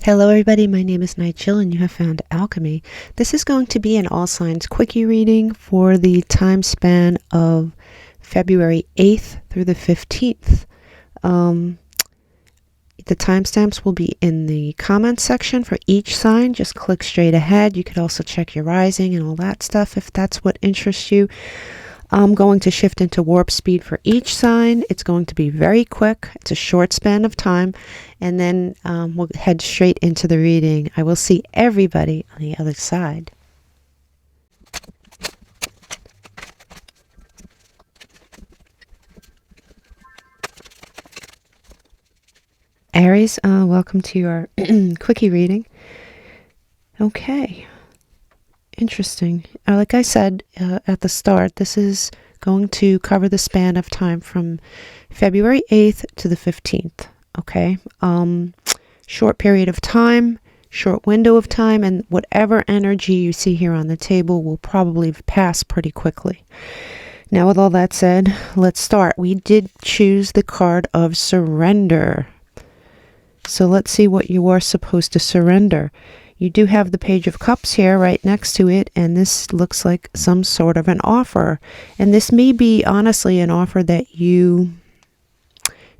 Hello everybody, my name is Nigel and you have found Alchemy. This is going to be an all signs quickie reading for the time span of February 8th through the 15th. The timestamps will be in the comments section for each sign. Just click straight ahead. You could also check your rising and all that stuff if that's what interests you. I'm going to shift into warp speed for each sign. It's going to be very quick. It's a short span of time. And then we'll head straight into the reading. I will see everybody on the other side. Aries, welcome to your quickie reading. Okay. Interesting. Like I said at the start, this is going to cover the span of time from February 8th to the 15th. Okay. Short period of time, short window of time, and whatever energy you see here on the table will probably pass pretty quickly. Now, with all that said, let's start. We did choose the card of surrender. So let's see what you are supposed to surrender. You do have the Page of Cups here right next to it, and this looks like some sort of an offer. And this may be, honestly, an offer that you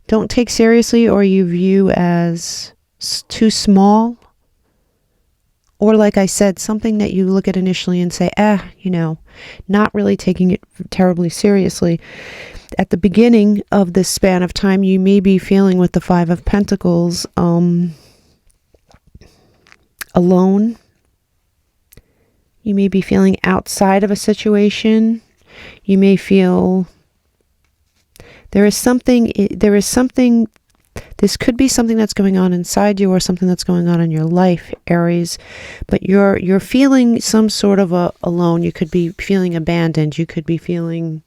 don't take seriously or you view as too small. Or like I said, something that you look at initially and say, not really taking it terribly seriously. At the beginning of this span of time, you may be feeling with the Five of Pentacles, alone. You may be feeling outside of a situation. You may feel this could be something that's going on inside you or something that's going on in your life, Aries, but you're feeling some sort of alone. You could be feeling abandoned. You could be feeling,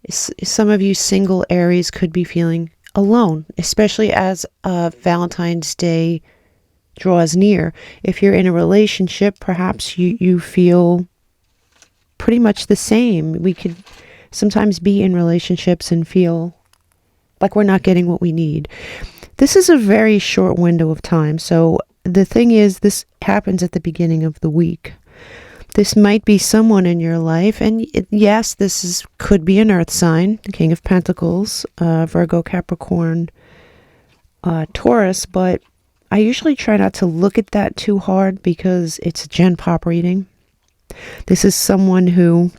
some of you single Aries could be feeling alone, especially as Valentine's Day draws near. If you're in a relationship, perhaps you feel pretty much the same. We could sometimes be in relationships and feel like we're not getting what we need. This is a very short window of time. So the thing is, this happens at the beginning of the week. This might be someone in your life, and yes, could be an earth sign, the King of Pentacles, Virgo, Capricorn, Taurus, but I usually try not to look at that too hard because it's a genpop reading. This is someone who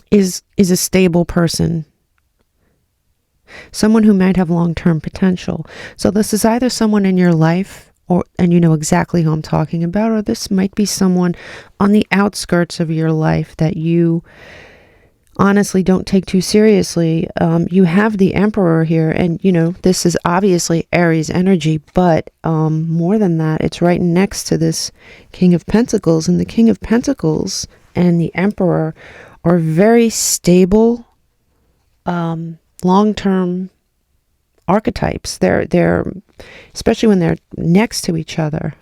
is a stable person, someone who might have long-term potential. So this is either someone in your life, and you know exactly who I'm talking about, or this might be someone on the outskirts of your life that you honestly don't take too seriously. You have the Emperor here, and this is obviously Aries energy, but more than that, it's right next to this King of Pentacles, and the King of Pentacles and the Emperor are very stable, long-term archetypes. They're especially when they're next to each other.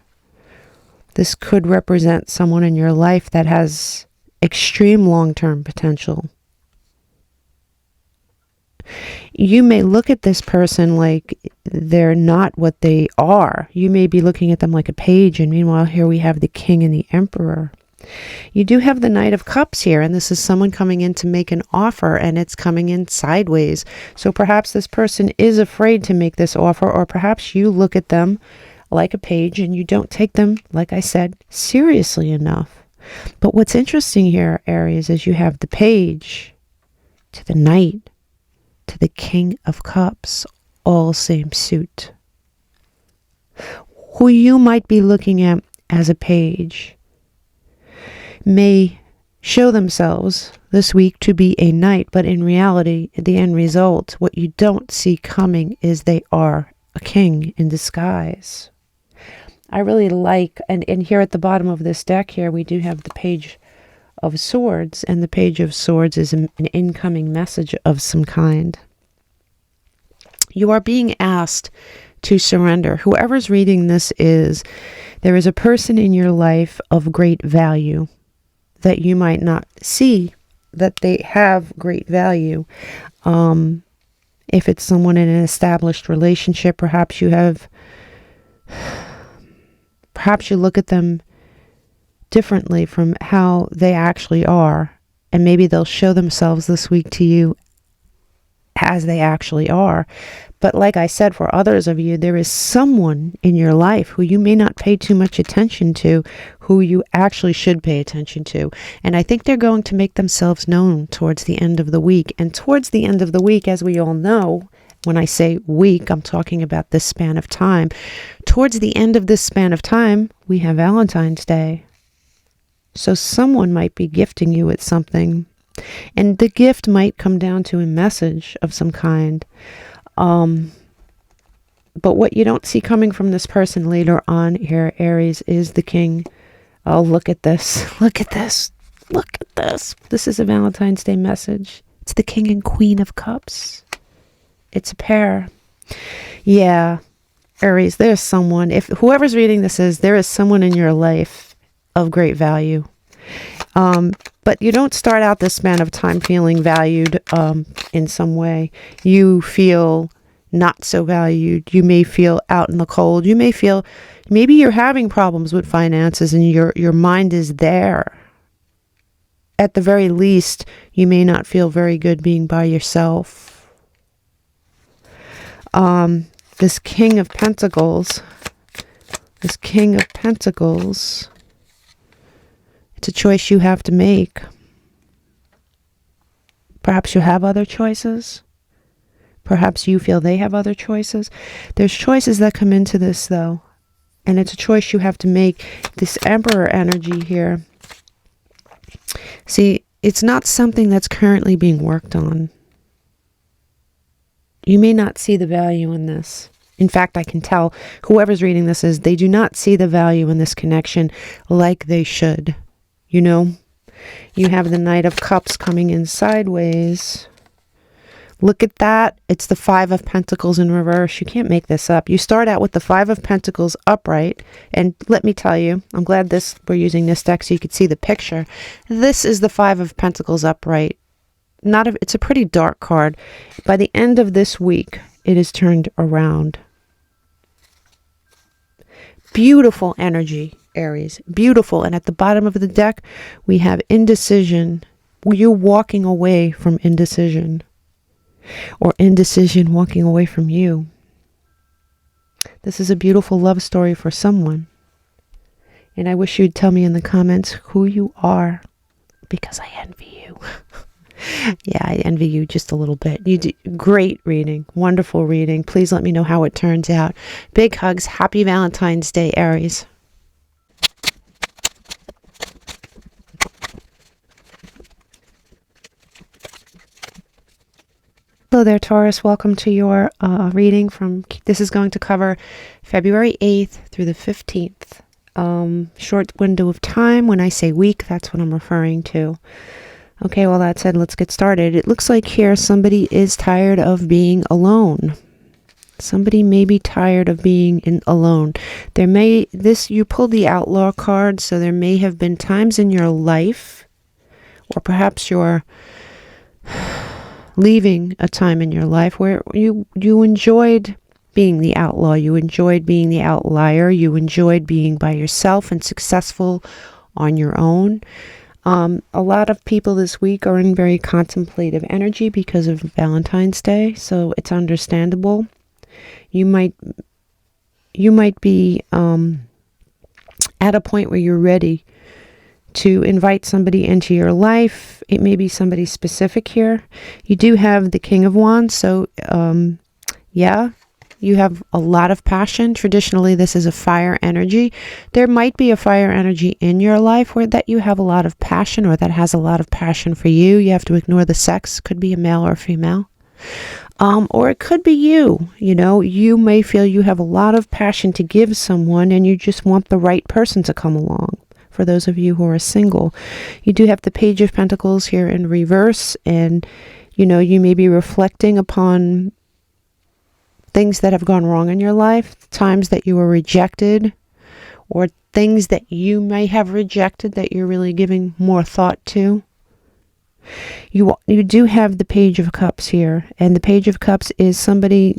This could represent someone in your life that has extreme long-term potential. You may look at this person like they're not what they are. You may be looking at them like a page, and meanwhile here we have the King and the Emperor. You do have the Knight of Cups here, and this is someone coming in to make an offer, and it's coming in sideways. So perhaps this person is afraid to make this offer, or perhaps you look at them like a page and you don't take them, like I said, seriously enough. But what's interesting here, Aries, is you have the Page to the Knight to the King of Cups, all same suit. Who you might be looking at as a page may show themselves this week to be a knight, but in reality, the end result, what you don't see coming, is they are a king in disguise. I really like, and here at the bottom of this deck here, we do have the Page of Swords, and the Page of Swords is an incoming message of some kind. You are being asked to surrender. Whoever's reading this there is a person in your life of great value that you might not see that they have great value. If it's someone in an established relationship, perhaps you look at them differently from how they actually are. And maybe they'll show themselves this week to you as they actually are. But like I said, for others of you, there is someone in your life who you may not pay too much attention to, who you actually should pay attention to. And I think they're going to make themselves known towards the end of the week. And towards the end of the week, as we all know, when I say week, I'm talking about this span of time. Towards the end of this span of time, we have Valentine's Day. So someone might be gifting you with something. And the gift might come down to a message of some kind. But what you don't see coming from this person later on here, Aries, is the King. Oh, look at this. Look at this. Look at this. This is a Valentine's Day message. It's the King and Queen of Cups. It's a pair. Yeah, Aries, there's someone. If whoever's reading this there is someone in your life of great value. But you don't start out this span of time feeling valued in some way. You feel not so valued. You may feel out in the cold. You may feel maybe you're having problems with finances and your mind is there. At the very least, you may not feel very good being by yourself. This King of Pentacles, it's a choice you have to make. Perhaps you have other choices. Perhaps you feel they have other choices. There's choices that come into this, though. And it's a choice you have to make. This Emperor energy here. See, it's not something that's currently being worked on. You may not see the value in this. In fact, I can tell whoever's reading this they do not see the value in this connection like they should. You know, you have the Knight of Cups coming in sideways. Look at that. It's the Five of Pentacles in reverse. You can't make this up. You start out with the Five of Pentacles upright. And let me tell you, I'm glad we're using this deck so you could see the picture. This is the Five of Pentacles upright. It's a pretty dark card. By the end of this week, it is turned around. Beautiful energy, Aries. Beautiful. And at the bottom of the deck, we have indecision. You're walking away from indecision. Or indecision walking away from you. This is a beautiful love story for someone. And I wish you'd tell me in the comments who you are. Because I envy you. Yeah, I envy you just a little bit. You do great reading. Wonderful reading. Please let me know how it turns out. Big hugs. Happy Valentine's Day, Aries. Hello there, Taurus. Welcome to your reading this is going to cover February 8th through the 15th. Short window of time. When I say week, that's what I'm referring to. Okay, well, that said, let's get started. It looks like here somebody is tired of being alone. Somebody may be tired of being alone. You pulled the Outlaw card, so there may have been times in your life, or perhaps you're leaving a time in your life where you enjoyed being the outlaw. You enjoyed being the outlier. You enjoyed being by yourself and successful on your own. A lot of people this week are in very contemplative energy because of Valentine's Day, so it's understandable. You might be at a point where you're ready to invite somebody into your life. It may be somebody specific here. You do have the King of Wands, so yeah, you have a lot of passion. Traditionally, this is a fire energy. There might be a fire energy in your life that you have a lot of passion, or that has a lot of passion for you. You have to ignore the sex. Could be a male or a female. Or it could be you. You know, you may feel you have a lot of passion to give someone and you just want the right person to come along. For those of you who are single, you do have the Page of Pentacles here in reverse, and you know, you may be reflecting upon things that have gone wrong in your life, times that you were rejected, or things that you may have rejected that you're really giving more thought to. You do have the Page of Cups here, and the Page of Cups is somebody,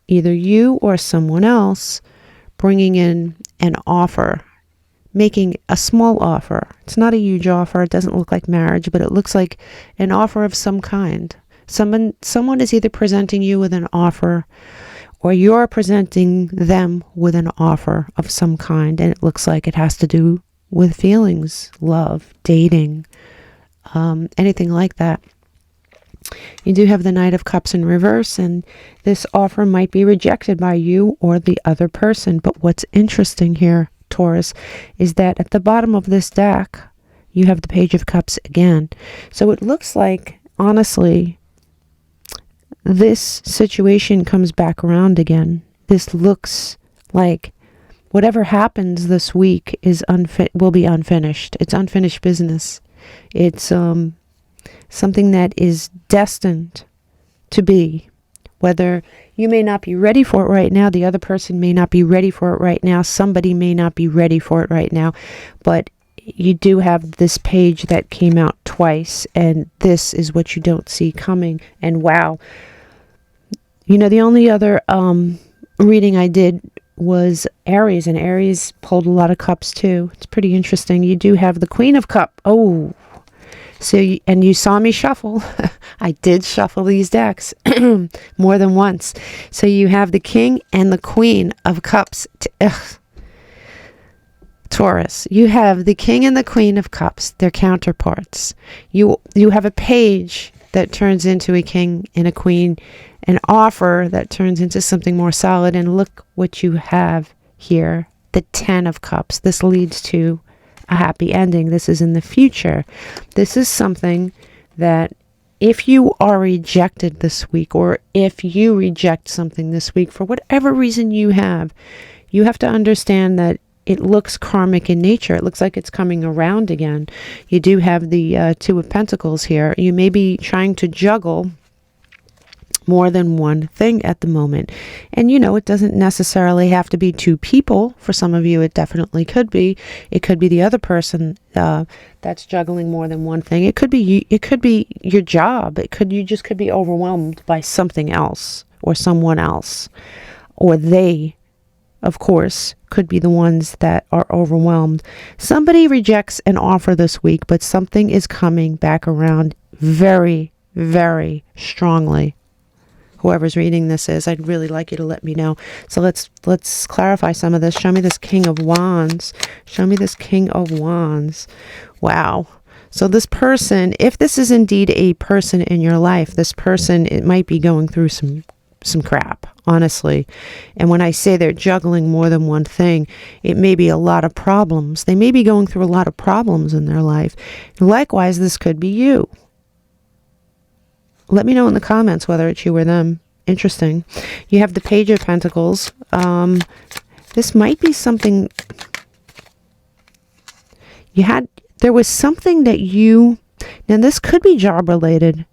either you or someone else, bringing in an offer, making a small offer. It's not a huge offer. It doesn't look like marriage, but it looks like an offer of some kind. Someone is either presenting you with an offer, or you're presenting them with an offer of some kind, and it looks like it has to do with feelings, love, dating, anything like that. You do have the Knight of Cups in reverse, and this offer might be rejected by you or the other person. But what's interesting here, Taurus, is that at the bottom of this deck, you have the Page of Cups again. So it looks like, honestly, this situation comes back around again. This looks like whatever happens this week is will be unfinished. It's unfinished business. It's something that is destined to be. Whether you may not be ready for it right now, the other person may not be ready for it right now, somebody may not be ready for it right now, but you do have this page that came out twice, and this is what you don't see coming. And wow, you know, the only other reading I did was Aries, and Aries pulled a lot of cups too. It's pretty interesting. You do have the Queen of Cups. Oh, so and you saw me shuffle. I did shuffle these decks more than once. So you have the King and the Queen of Cups. Taurus, you have the King and the Queen of Cups. They're counterparts. You have a page that turns into a king and a queen, an offer that turns into something more solid. And look what you have here, the 10 of Cups. This leads to a happy ending. This is in the future. This is something that if you are rejected this week, or if you reject something this week for whatever reason you have to understand that it looks karmic in nature. It looks like it's coming around again. You do have the Two of Pentacles here. You may be trying to juggle more than one thing at the moment. And you know, it doesn't necessarily have to be two people. For some of you, it definitely could be. It could be the other person that's juggling more than one thing. It could be you, it could be your job. You just could be overwhelmed by something else or someone else. Or they, of course, could be the ones that are overwhelmed. Somebody rejects an offer this week, but something is coming back around very, very strongly. Whoever's reading this is, I'd really like you to let me know. So let's clarify some of this. Show me this King of Wands. Show me this King of Wands. Wow. So this person, if this is indeed a person in your life, this person, it might be going through some crap, honestly. And when I say they're juggling more than one thing, it may be a lot of problems. They may be going through a lot of problems in their life. Likewise, this could be you. Let me know in the comments whether it's you or them. Interesting. You have the Page of Pentacles. This might be something there was something that now this could be job related.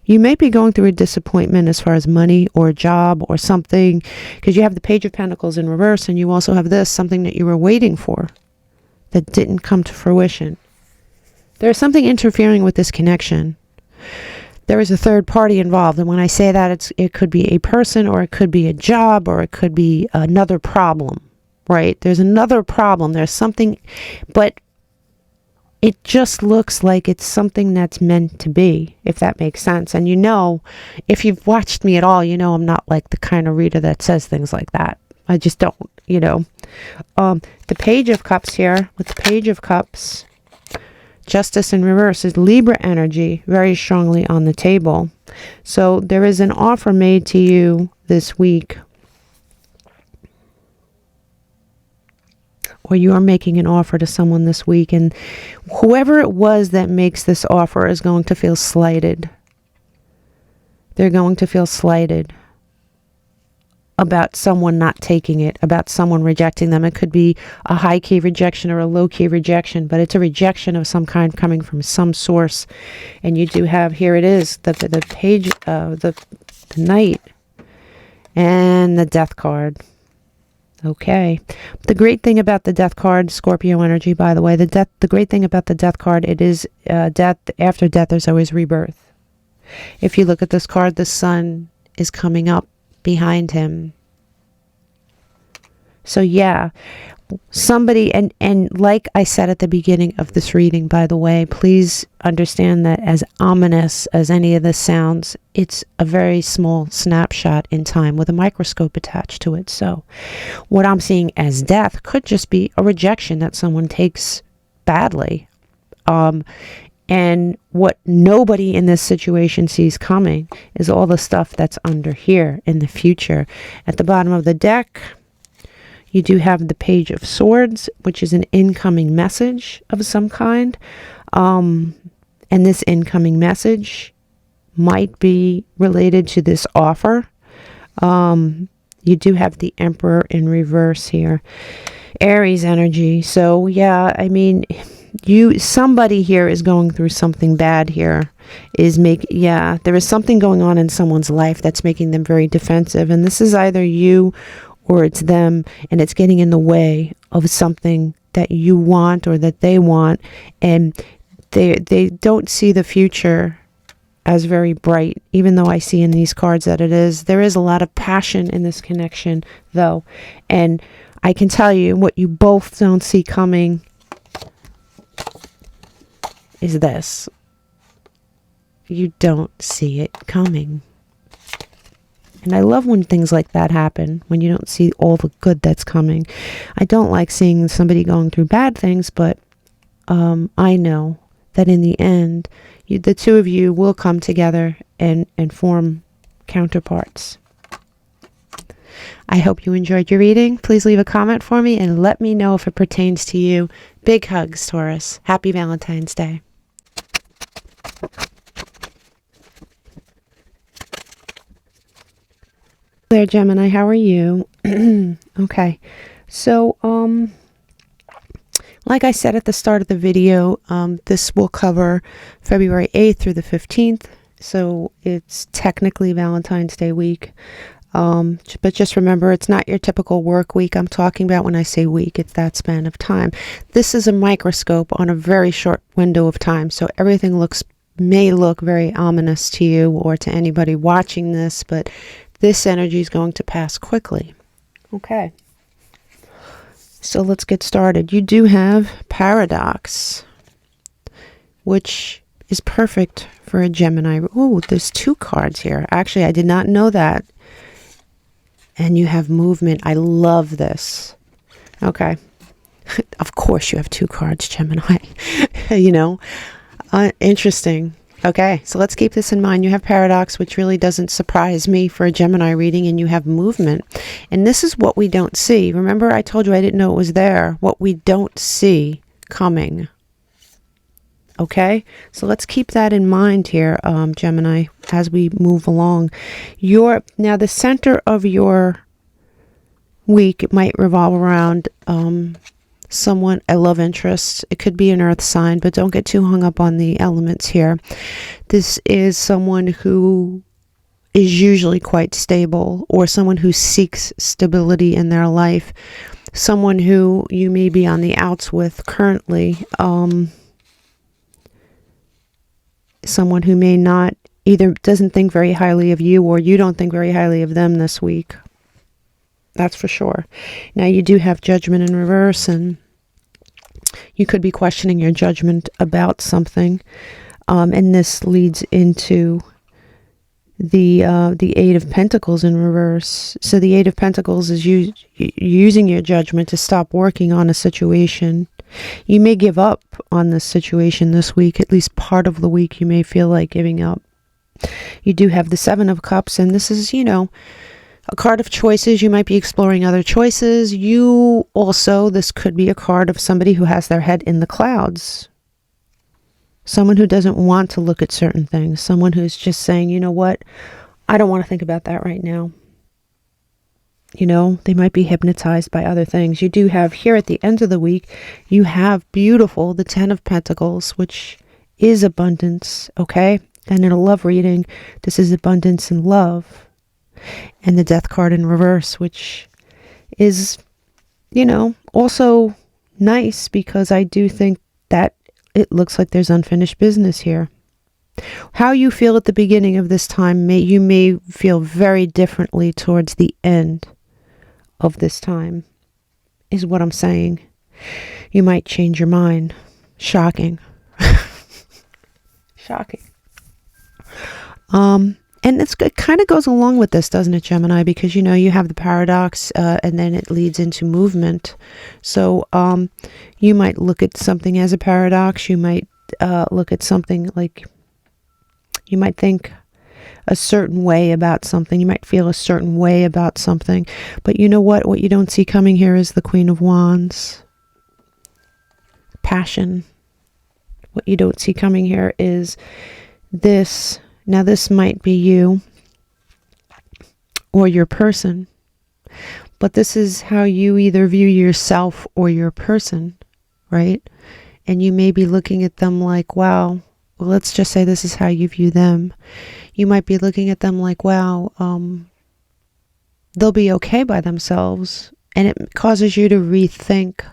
You may be going through a disappointment as far as money or a job or something, because you have the Page of Pentacles in reverse, and you also have this, something that you were waiting for that didn't come to fruition. There's something interfering with this connection. There is a third party involved, and when I say that, it could be a person, or it could be a job, or it could be another problem, right? There's another problem. There's something, but it just looks like it's something that's meant to be, if that makes sense. And you know, if you've watched me at all, you know I'm not like the kind of reader that says things like that. I just don't, you know. The Page of Cups here, with the Page of Cups, Justice in reverse is Libra energy, very strongly on the table. So there is an offer made to you this week, or you are making an offer to someone this week, and whoever it was that makes this offer is going to feel slighted. They're going to feel slighted about someone not taking it, about someone rejecting them. It could be a high-key rejection or a low-key rejection, but it's a rejection of some kind coming from some source. And you do have, here it is, the page, the Knight and the Death card. Okay. The great thing about the death card, Scorpio energy, by the way, the great thing about the death card, it is death. After death, there's always rebirth. If you look at this card, the sun is coming up behind him. So yeah, somebody, and like I said at the beginning of this reading, by the way, please understand that as ominous as any of this sounds, it's a very small snapshot in time with a microscope attached to it. So what I'm seeing as death could just be a rejection that someone takes badly. And what nobody in this situation sees coming is all the stuff that's under here in the future. At the bottom of the deck, you do have the Page of Swords, which is an incoming message of some kind. And this incoming message might be related to this offer. You do have the Emperor in reverse here. Aries energy. So yeah, I mean, somebody here is going through something bad here. There is something going on in someone's life that's making them very defensive. And this is either you or it's them, and it's getting in the way of something that you want or that they want, and they don't see the future as very bright, even though I see in these cards that it is. There is a lot of passion in this connection, though, and I can tell you what you both don't see coming is this. You don't see it coming. And I love when things like that happen, when you don't see all the good that's coming. I don't like seeing somebody going through bad things, but I know that in the end, the two of you will come together and form counterparts. I hope you enjoyed your reading. Please leave a comment for me and let me know if it pertains to you. Big hugs, Taurus. Happy Valentine's Day. There, Gemini, how are you? Okay, so like I said at the start of the video, this will cover February 8th through the 15th, so it's technically Valentine's Day week, but just remember, it's not your typical work week I'm talking about when I say week. It's that span of time. This is a microscope on a very short window of time, so everything may look very ominous to you or to anybody watching this, but this energy is going to pass quickly. Okay. So let's get started. You do have Paradox, which is perfect for a Gemini. Oh, there's two cards here. Actually, I did not know that. And you have movement. I love this. Okay. Of course you have two cards, Gemini. You know, interesting. Okay, so let's keep this in mind. You have Paradox, which really doesn't surprise me for a Gemini reading, and you have movement. And this is what we don't see. Remember, I told you I didn't know it was there. What we don't see coming. Okay, so let's keep that in mind here, Gemini, as we move along. Now, the center of your week might revolve around someone, a love interest. It could be an earth sign, but don't get too hung up on the elements here. This is someone who is usually quite stable, or someone who seeks stability in their life, someone who you may be on the outs with currently, someone who may not either doesn't think very highly of you, or you don't think very highly of them this week. That's for sure. Now, you do have Judgment in reverse, and you could be questioning your judgment about something. And this leads into the Eight of Pentacles in reverse. So the Eight of Pentacles is using your judgment to stop working on a situation. You may give up on this situation this week. At least part of the week you may feel like giving up. You do have the Seven of Cups, and this is, a card of choices. You might be exploring other choices. This could be a card of somebody who has their head in the clouds. Someone who doesn't want to look at certain things. Someone who's just saying, you know what, I don't want to think about that right now. They might be hypnotized by other things. You do have here at the end of the week, you have beautiful, the Ten of Pentacles, which is abundance, okay? And in a love reading, this is abundance and love. And the Death card in reverse, which is you know, also nice because I do think that it looks like there's unfinished business here. How you feel at the beginning of this time, you may feel very differently towards the end of this time, is what I'm saying. You might change your mind. Shocking. Shocking. And it kind of goes along with this, doesn't it, Gemini? Because, you know, you have the paradox, and then it leads into movement. So you might look at something as a paradox. You might look at something like, you might think a certain way about something. You might feel a certain way about something. But you know what? What you don't see coming here is the Queen of Wands. Passion. What you don't see coming here is this. Now, this might be you or your person, but this is how you either view yourself or your person, right? And you may be looking at them like, wow, well, let's just say this is how you view them. You might be looking at them like, wow, they'll be okay by themselves. And it causes you to rethink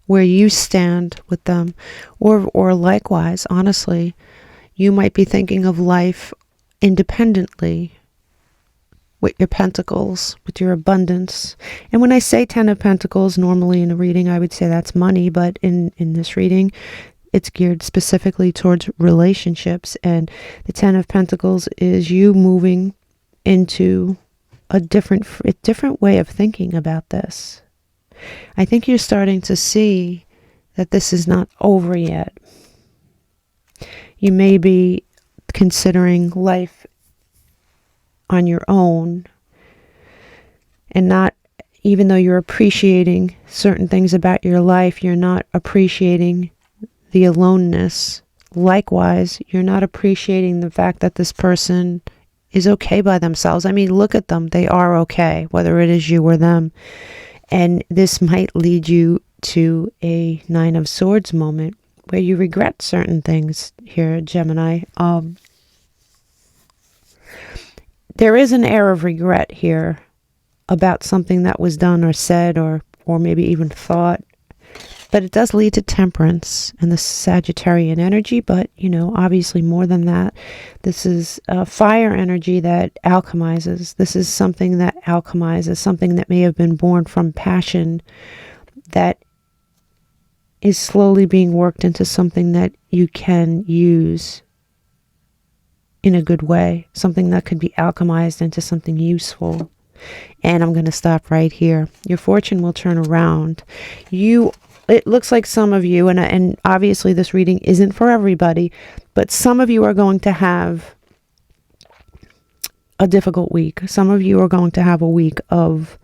where you stand with them. Or likewise, honestly, you might be thinking of life independently with your pentacles, with your abundance. And when I say 10 of Pentacles, normally in a reading, I would say that's money. But in this reading, it's geared specifically towards relationships. And the 10 of Pentacles is you moving into a different way of thinking about this. I think you're starting to see that this is not over yet. You may be considering life on your own and not, even though you're appreciating certain things about your life, you're not appreciating the aloneness. Likewise, you're not appreciating the fact that this person is okay by themselves. I mean, look at them. They are okay, whether it is you or them. And this might lead you to a 9 of Swords moment where you regret certain things here, Gemini. There is an air of regret here about something that was done or said or maybe even thought. But it does lead to Temperance and the Sagittarian energy. But, you know, obviously more than that, this is fire energy that alchemizes. This is something that alchemizes, something that may have been born from passion that is slowly being worked into something that you can use in a good way, something that could be alchemized into something useful. And I'm going to stop right here. Your fortune will turn around. It looks like some of you, and obviously this reading isn't for everybody, but some of you are going to have a difficult week. Some of you are going to have a week of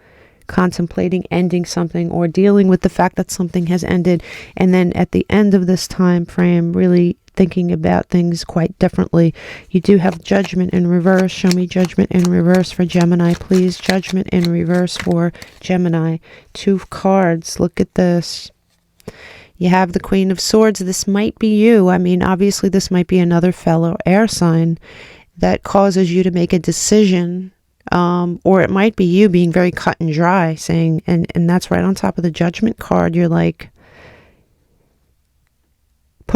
contemplating ending something or dealing with the fact that something has ended, and then at the end of this time frame really thinking about things quite differently. You do have Judgment in reverse. Show me Judgment in reverse for Gemini, please. Judgment in reverse for Gemini. 2 cards. Look at this. You have the Queen of Swords. This might be you. I mean, obviously this might be another fellow air sign that causes you to make a decision. Or it might be you being very cut and dry, saying, and that's right on top of the Judgment card. You're like,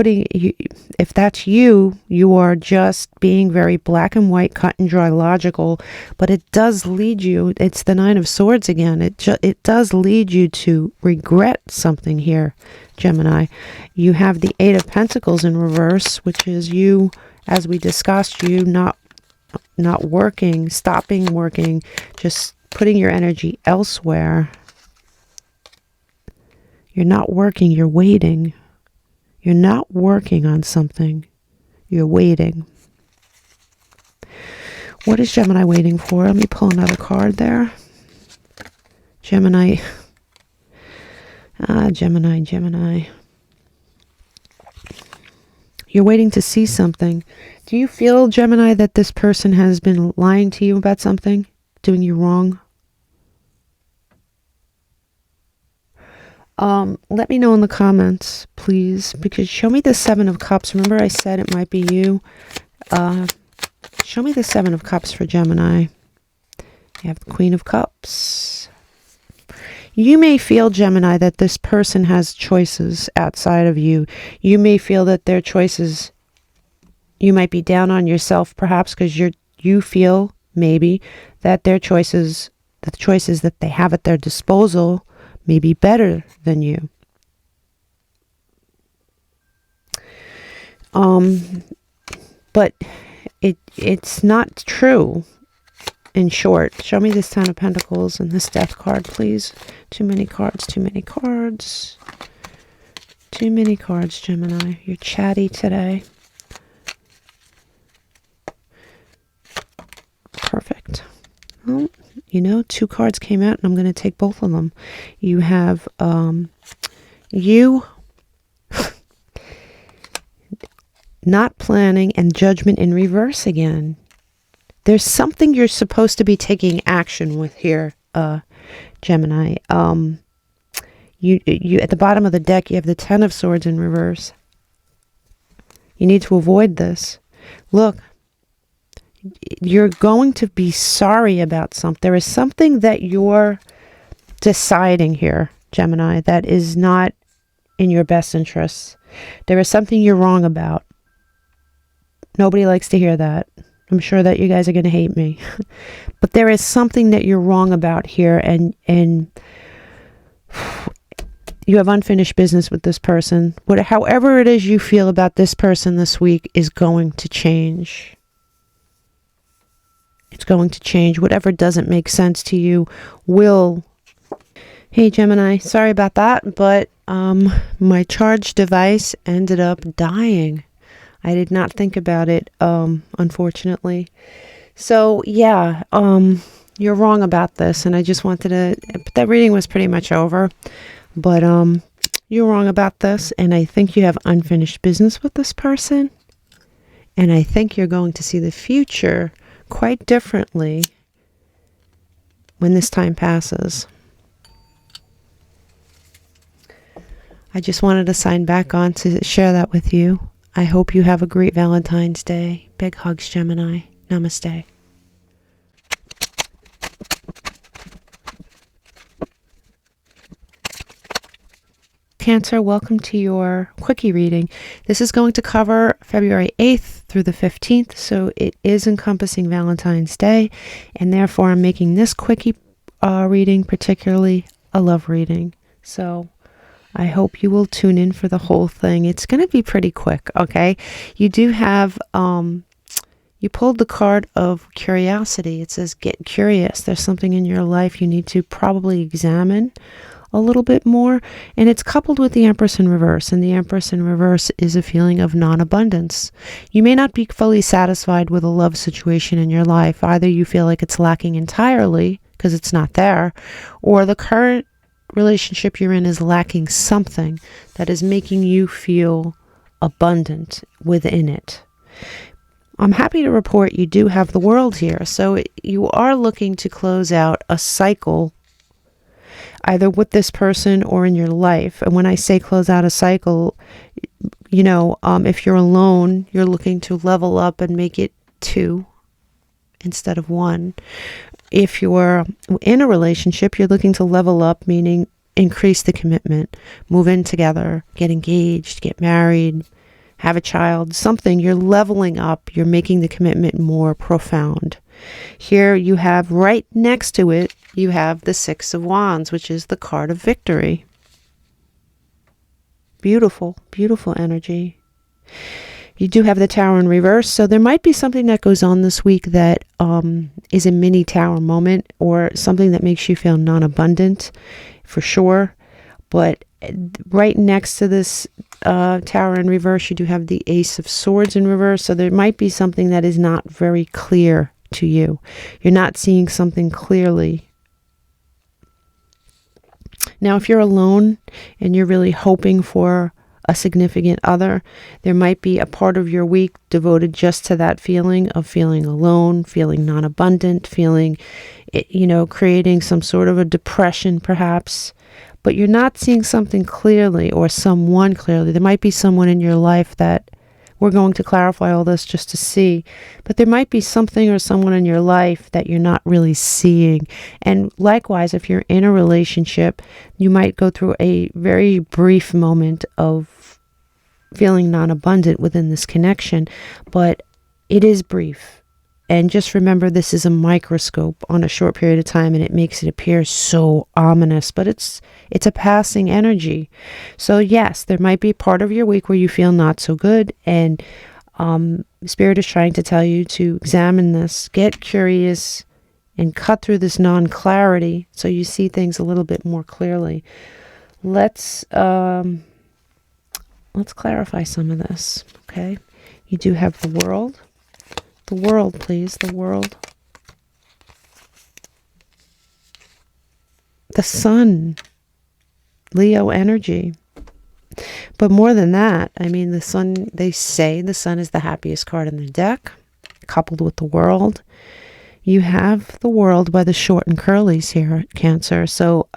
if that's you, you are just being very black and white, cut and dry, logical. But it does lead you, it's the 9 of Swords again. It does lead you to regret something here, Gemini. You have the 8 of Pentacles in reverse, which is you, as we discussed, you not working, stopping working, just putting your energy elsewhere. You're not working, you're waiting. You're not working on something. You're waiting. What is Gemini waiting for? Let me pull another card there. Gemini. Gemini. You're waiting to see something. Do you feel, Gemini, that this person has been lying to you about something? Doing you wrong? Let me know in the comments, please, because show me the 7 of Cups. Remember I said it might be you. Show me the 7 of Cups for Gemini. You have the Queen of Cups. You may feel, Gemini, that this person has choices outside of you. You may feel that their choices, you might be down on yourself perhaps because you feel maybe that their choices, the choices that they have at their disposal may be better than you. But it's not true. In short, show me this Ten of Pentacles and this Death card, please. Too many cards, too many cards. Too many cards, Gemini. You're chatty today. Perfect. Well, you know, 2 cards came out and I'm going to take both of them. You have you not planning and Judgment in reverse again. There's something you're supposed to be taking action with here, Gemini. You at the bottom of the deck, you have the Ten of Swords in reverse. You need to avoid this. Look, you're going to be sorry about something. There is something that you're deciding here, Gemini, that is not in your best interests. There is something you're wrong about. Nobody likes to hear that. I'm sure that you guys are going to hate me. But there is something that you're wrong about here, and you have unfinished business with this person. However it is you feel about this person this week is going to change. It's going to change. Whatever doesn't make sense to you will. Hey, Gemini, sorry about that, but my charged device ended up dying. I did not think about it, unfortunately. So, yeah, you're wrong about this, and I just wanted to, that reading was pretty much over, but you're wrong about this, and I think you have unfinished business with this person, and I think you're going to see the future quite differently when this time passes. I just wanted to sign back on to share that with you. I hope you have a great Valentine's Day. Big hugs, Gemini. Namaste. Cancer, welcome to your Quickie reading. This is going to cover February 8th through the 15th, so it is encompassing Valentine's Day, and therefore I'm making this Quickie reading particularly a love reading. So I hope you will tune in for the whole thing. It's going to be pretty quick, okay? You do have, you pulled the card of curiosity. It says, get curious. There's something in your life you need to probably examine a little bit more. And it's coupled with the Empress in reverse. And the Empress in reverse is a feeling of non-abundance. You may not be fully satisfied with a love situation in your life. Either you feel like it's lacking entirely because it's not there, or the current relationship you're in is lacking something that is making you feel abundant within it. I'm happy to report you do have the World here. So you are looking to close out a cycle either with this person or in your life. And when I say close out a cycle, you know, if you're alone, you're looking to level up and make it 2 instead of 1. If you're in a relationship, you're looking to level up, meaning increase the commitment, move in together, get engaged, get married, have a child, something. You're leveling up. You're making the commitment more profound. Here you have right next to it, you have the Six of Wands, which is the card of victory. Beautiful, beautiful energy. You do have the Tower in reverse, so there might be something that goes on this week that is a mini Tower moment, or something that makes you feel non-abundant, for sure. But right next to this Tower in reverse, you do have the Ace of Swords in reverse, so there might be something that is not very clear to you. You're not seeing something clearly. Now, if you're alone and you're really hoping for a significant other, there might be a part of your week devoted just to that feeling of feeling alone, feeling non-abundant, feeling, you know, creating some sort of a depression perhaps, but you're not seeing something clearly or someone clearly. There might be someone in your life that we're going to clarify all this just to see. But there might be something or someone in your life that you're not really seeing. And likewise, if you're in a relationship, you might go through a very brief moment of feeling non-abundant within this connection, but it is brief. And just remember, this is a microscope on a short period of time, and it makes it appear so ominous, but it's a passing energy. So yes, there might be part of your week where you feel not so good, and Spirit is trying to tell you to examine this, get curious, and cut through this non-clarity so you see things a little bit more clearly. Let's clarify some of this, okay? You do have the World. The World, please. The World. The Sun. Leo energy. But more than that, I mean, the Sun, they say the Sun is the happiest card in the deck, coupled with the World. You have the World by the short and curlies here, Cancer. So,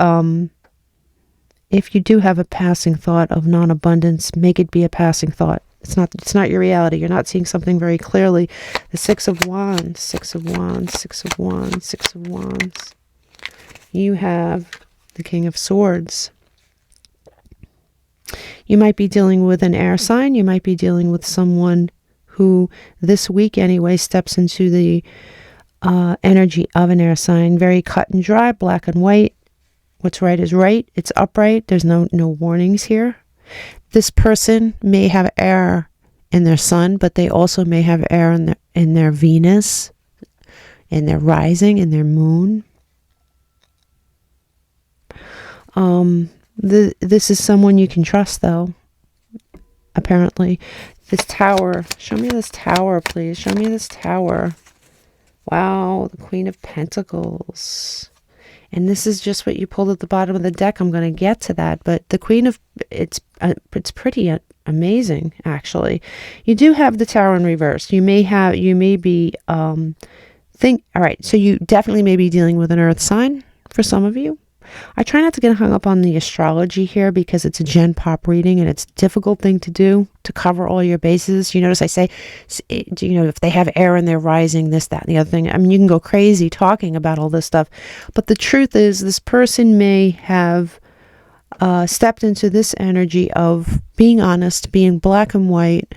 if you do have a passing thought of non-abundance, make it be a passing thought. It's not your reality. You're not seeing something very clearly. The Six of Wands, Six of Wands, Six of Wands, Six of Wands. You have the King of Swords. You might be dealing with an air sign. You might be dealing with someone who this week anyway steps into the energy of an air sign. Very cut and dry, black and white. What's right is right. It's upright. There's no warnings here. This person may have air in their sun, but they also may have air in their Venus, in their rising, in their moon. This is someone you can trust, though, apparently. This Tower. Show me this Tower, please. Show me this Tower. Wow, the Queen of Pentacles. And this is just what you pulled at the bottom of the deck. I'm going to get to that. But the Queen of... It's pretty amazing, actually. You do have the Tower in reverse. You may be... all right, so you definitely may be dealing with an earth sign for some of you. I try not to get hung up on the astrology here because it's a genpop reading and it's a difficult thing to do to cover all your bases. You notice I say, if they have air in their rising, this, that, and the other thing. I mean, you can go crazy talking about all this stuff. But the truth is this person may have stepped into this energy of being honest, being black and white.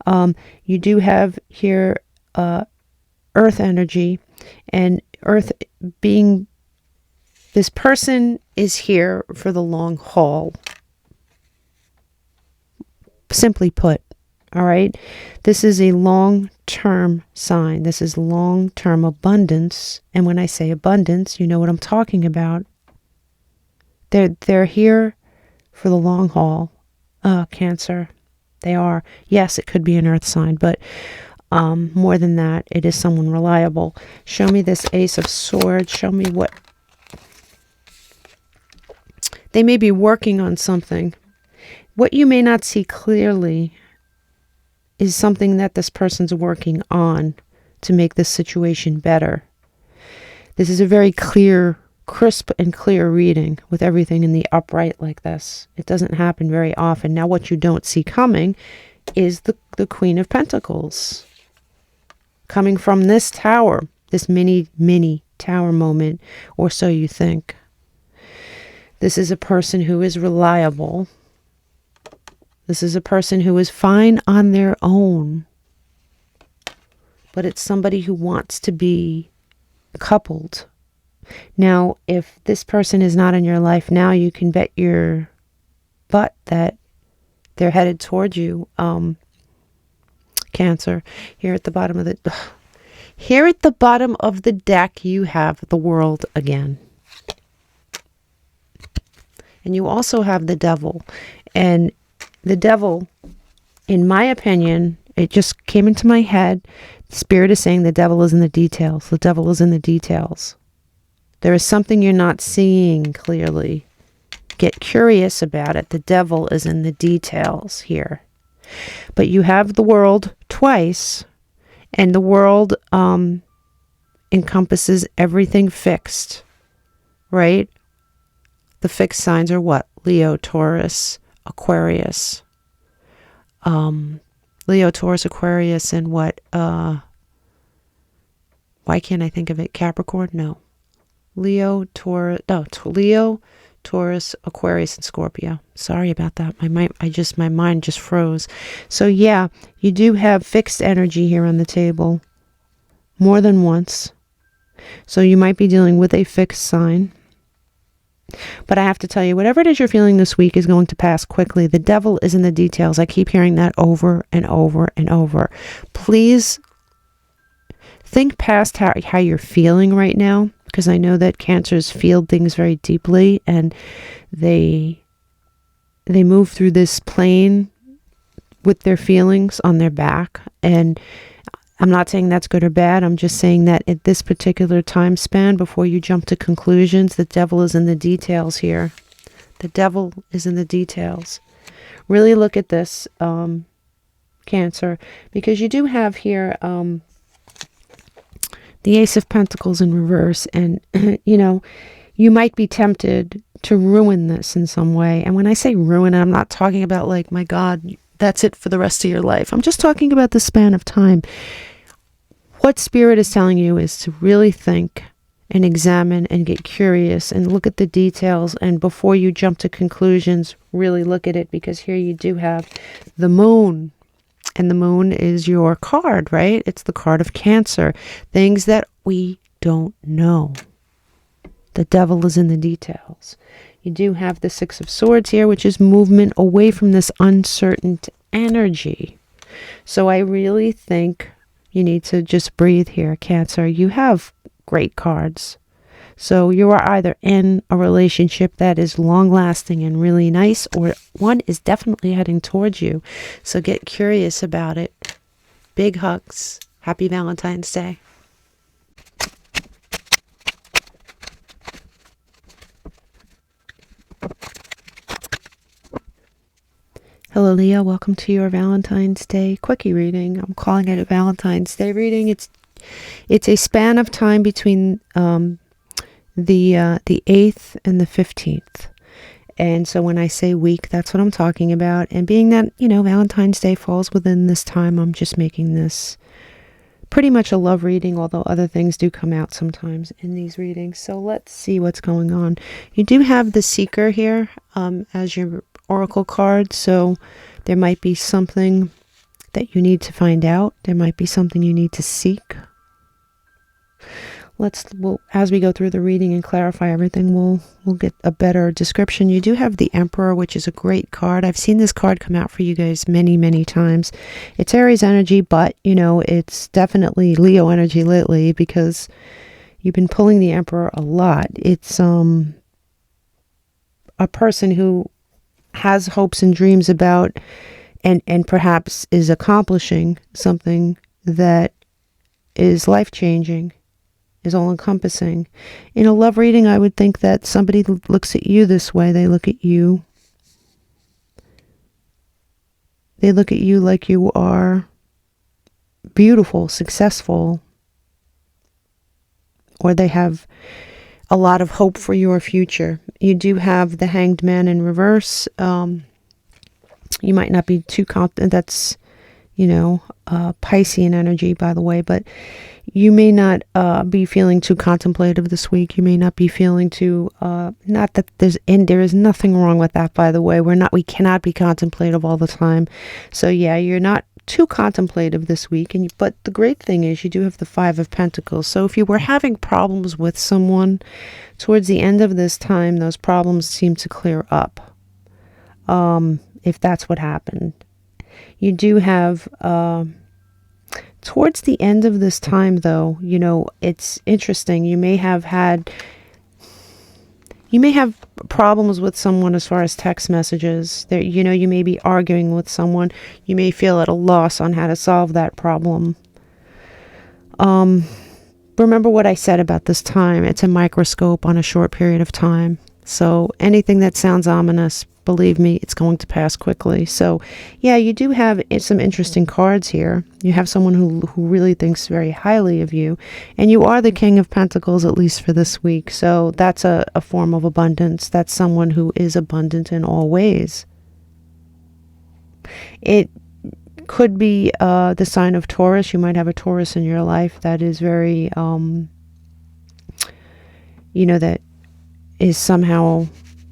You do have here earth energy, and earth being... This person is here for the long haul. Simply put, all right? This is a long-term sign. This is long-term abundance. And when I say abundance, you know what I'm talking about. They're here for the long haul. Cancer. They are. Yes, it could be an earth sign, but more than that, it is someone reliable. Show me this Ace of Swords. Show me what... They may be working on something. What you may not see clearly is something that this person's working on to make this situation better. This is a very clear, crisp and clear reading with everything in the upright like this. It doesn't happen very often. Now, what you don't see coming is the Queen of Pentacles. Coming from this tower, this mini tower moment, or so you think. This is a person who is reliable. This is a person who is fine on their own. But it's somebody who wants to be coupled. Now, if this person is not in your life now, you can bet your butt that they're headed towards you. Cancer. Here at the bottom of the deck, you have the World again. And you also have the Devil. And the Devil, in my opinion, it just came into my head. Spirit is saying the devil is in the details. The devil is in the details. There is something you're not seeing clearly. Get curious about it. The devil is in the details here. But you have the World twice. And the World encompasses everything fixed. Right? The fixed signs are what? Leo, Taurus, Aquarius, Leo, Taurus, Aquarius, and what, why can't I think of it? Capricorn? No. Leo, Taurus, no, Leo, Taurus, Aquarius, and Scorpio. Sorry about that. My mind just froze. So yeah, you do have fixed energy here on the table more than once. So you might be dealing with a fixed sign. But I have to tell you, whatever it is you're feeling this week is going to pass quickly. The devil is in the details. I keep hearing that over and over and over. Please think past how you're feeling right now, because I know that Cancers feel things very deeply, and they move through this plane with their feelings on their back. And I'm not saying that's good or bad. I'm just saying that at this particular time span, before you jump to conclusions, the devil is in the details here. The devil is in the details. Really look at this, Cancer, because you do have here the Ace of Pentacles in reverse, and you know, you might be tempted to ruin this in some way. And when I say ruin, I'm not talking about like, my God, that's it for the rest of your life. I'm just talking about the span of time. What Spirit is telling you is to really think and examine and get curious and look at the details. And before you jump to conclusions, really look at it, because here you do have the Moon. And the Moon is your card, right? It's the card of Cancer. Things that we don't know. The devil is in the details. You do have the Six of Swords here, which is movement away from this uncertain energy. So I really think you need to just breathe here, Cancer. You have great cards. So you are either in a relationship that is long-lasting and really nice, or one is definitely heading towards you. So get curious about it. Big hugs. Happy Valentine's Day. Hello, Leo. Welcome to your Valentine's Day Quickie reading. I'm calling it a Valentine's Day reading. It's a span of time between the 8th and the 15th. And so when I say week, that's what I'm talking about. And being that, you know, Valentine's Day falls within this time, I'm just making this pretty much a love reading, although other things do come out sometimes in these readings. So let's see what's going on. You do have the Seeker here as your oracle card. So there might be something that you need to find out. There might be something you need to seek. Well, as we go through the reading and clarify everything, we'll get a better description. You do have the Emperor, which is a great card. I've seen this card come out for you guys many, many times. It's Aries energy, but, you know, it's definitely Leo energy lately, because you've been pulling the Emperor a lot. It's a person who has hopes and dreams about and perhaps is accomplishing something that is life-changing, is all-encompassing. In a love reading, I would think that somebody looks at you this way. They look at you. They look at you like you are beautiful, successful, or they have a lot of hope for your future. You do have the Hanged Man in reverse. You might not be too confident. That's, you know, Piscean energy, by the way, but you may not be feeling too contemplative this week. You may not be feeling too, not that there is nothing wrong with that, by the way. We cannot be contemplative all the time. So yeah, you're not too contemplative this week. But the great thing is you do have the Five of Pentacles. So if you were having problems with someone, towards the end of this time, those problems seem to clear up. If that's what happened. You do have, towards the end of this time, though, you know, it's interesting. You may have problems with someone as far as text messages. There, you know, you may be arguing with someone. You may feel at a loss on how to solve that problem. Remember what I said about this time. It's a microscope on a short period of time. So anything that sounds ominous, believe me, it's going to pass quickly. So yeah, you do have some interesting cards here. You have someone who really thinks very highly of you, and you are the King of Pentacles, at least for this week. So that's a form of abundance. That's someone who is abundant in all ways. could be the sign of Taurus. You might have a Taurus in your life that is very, that is somehow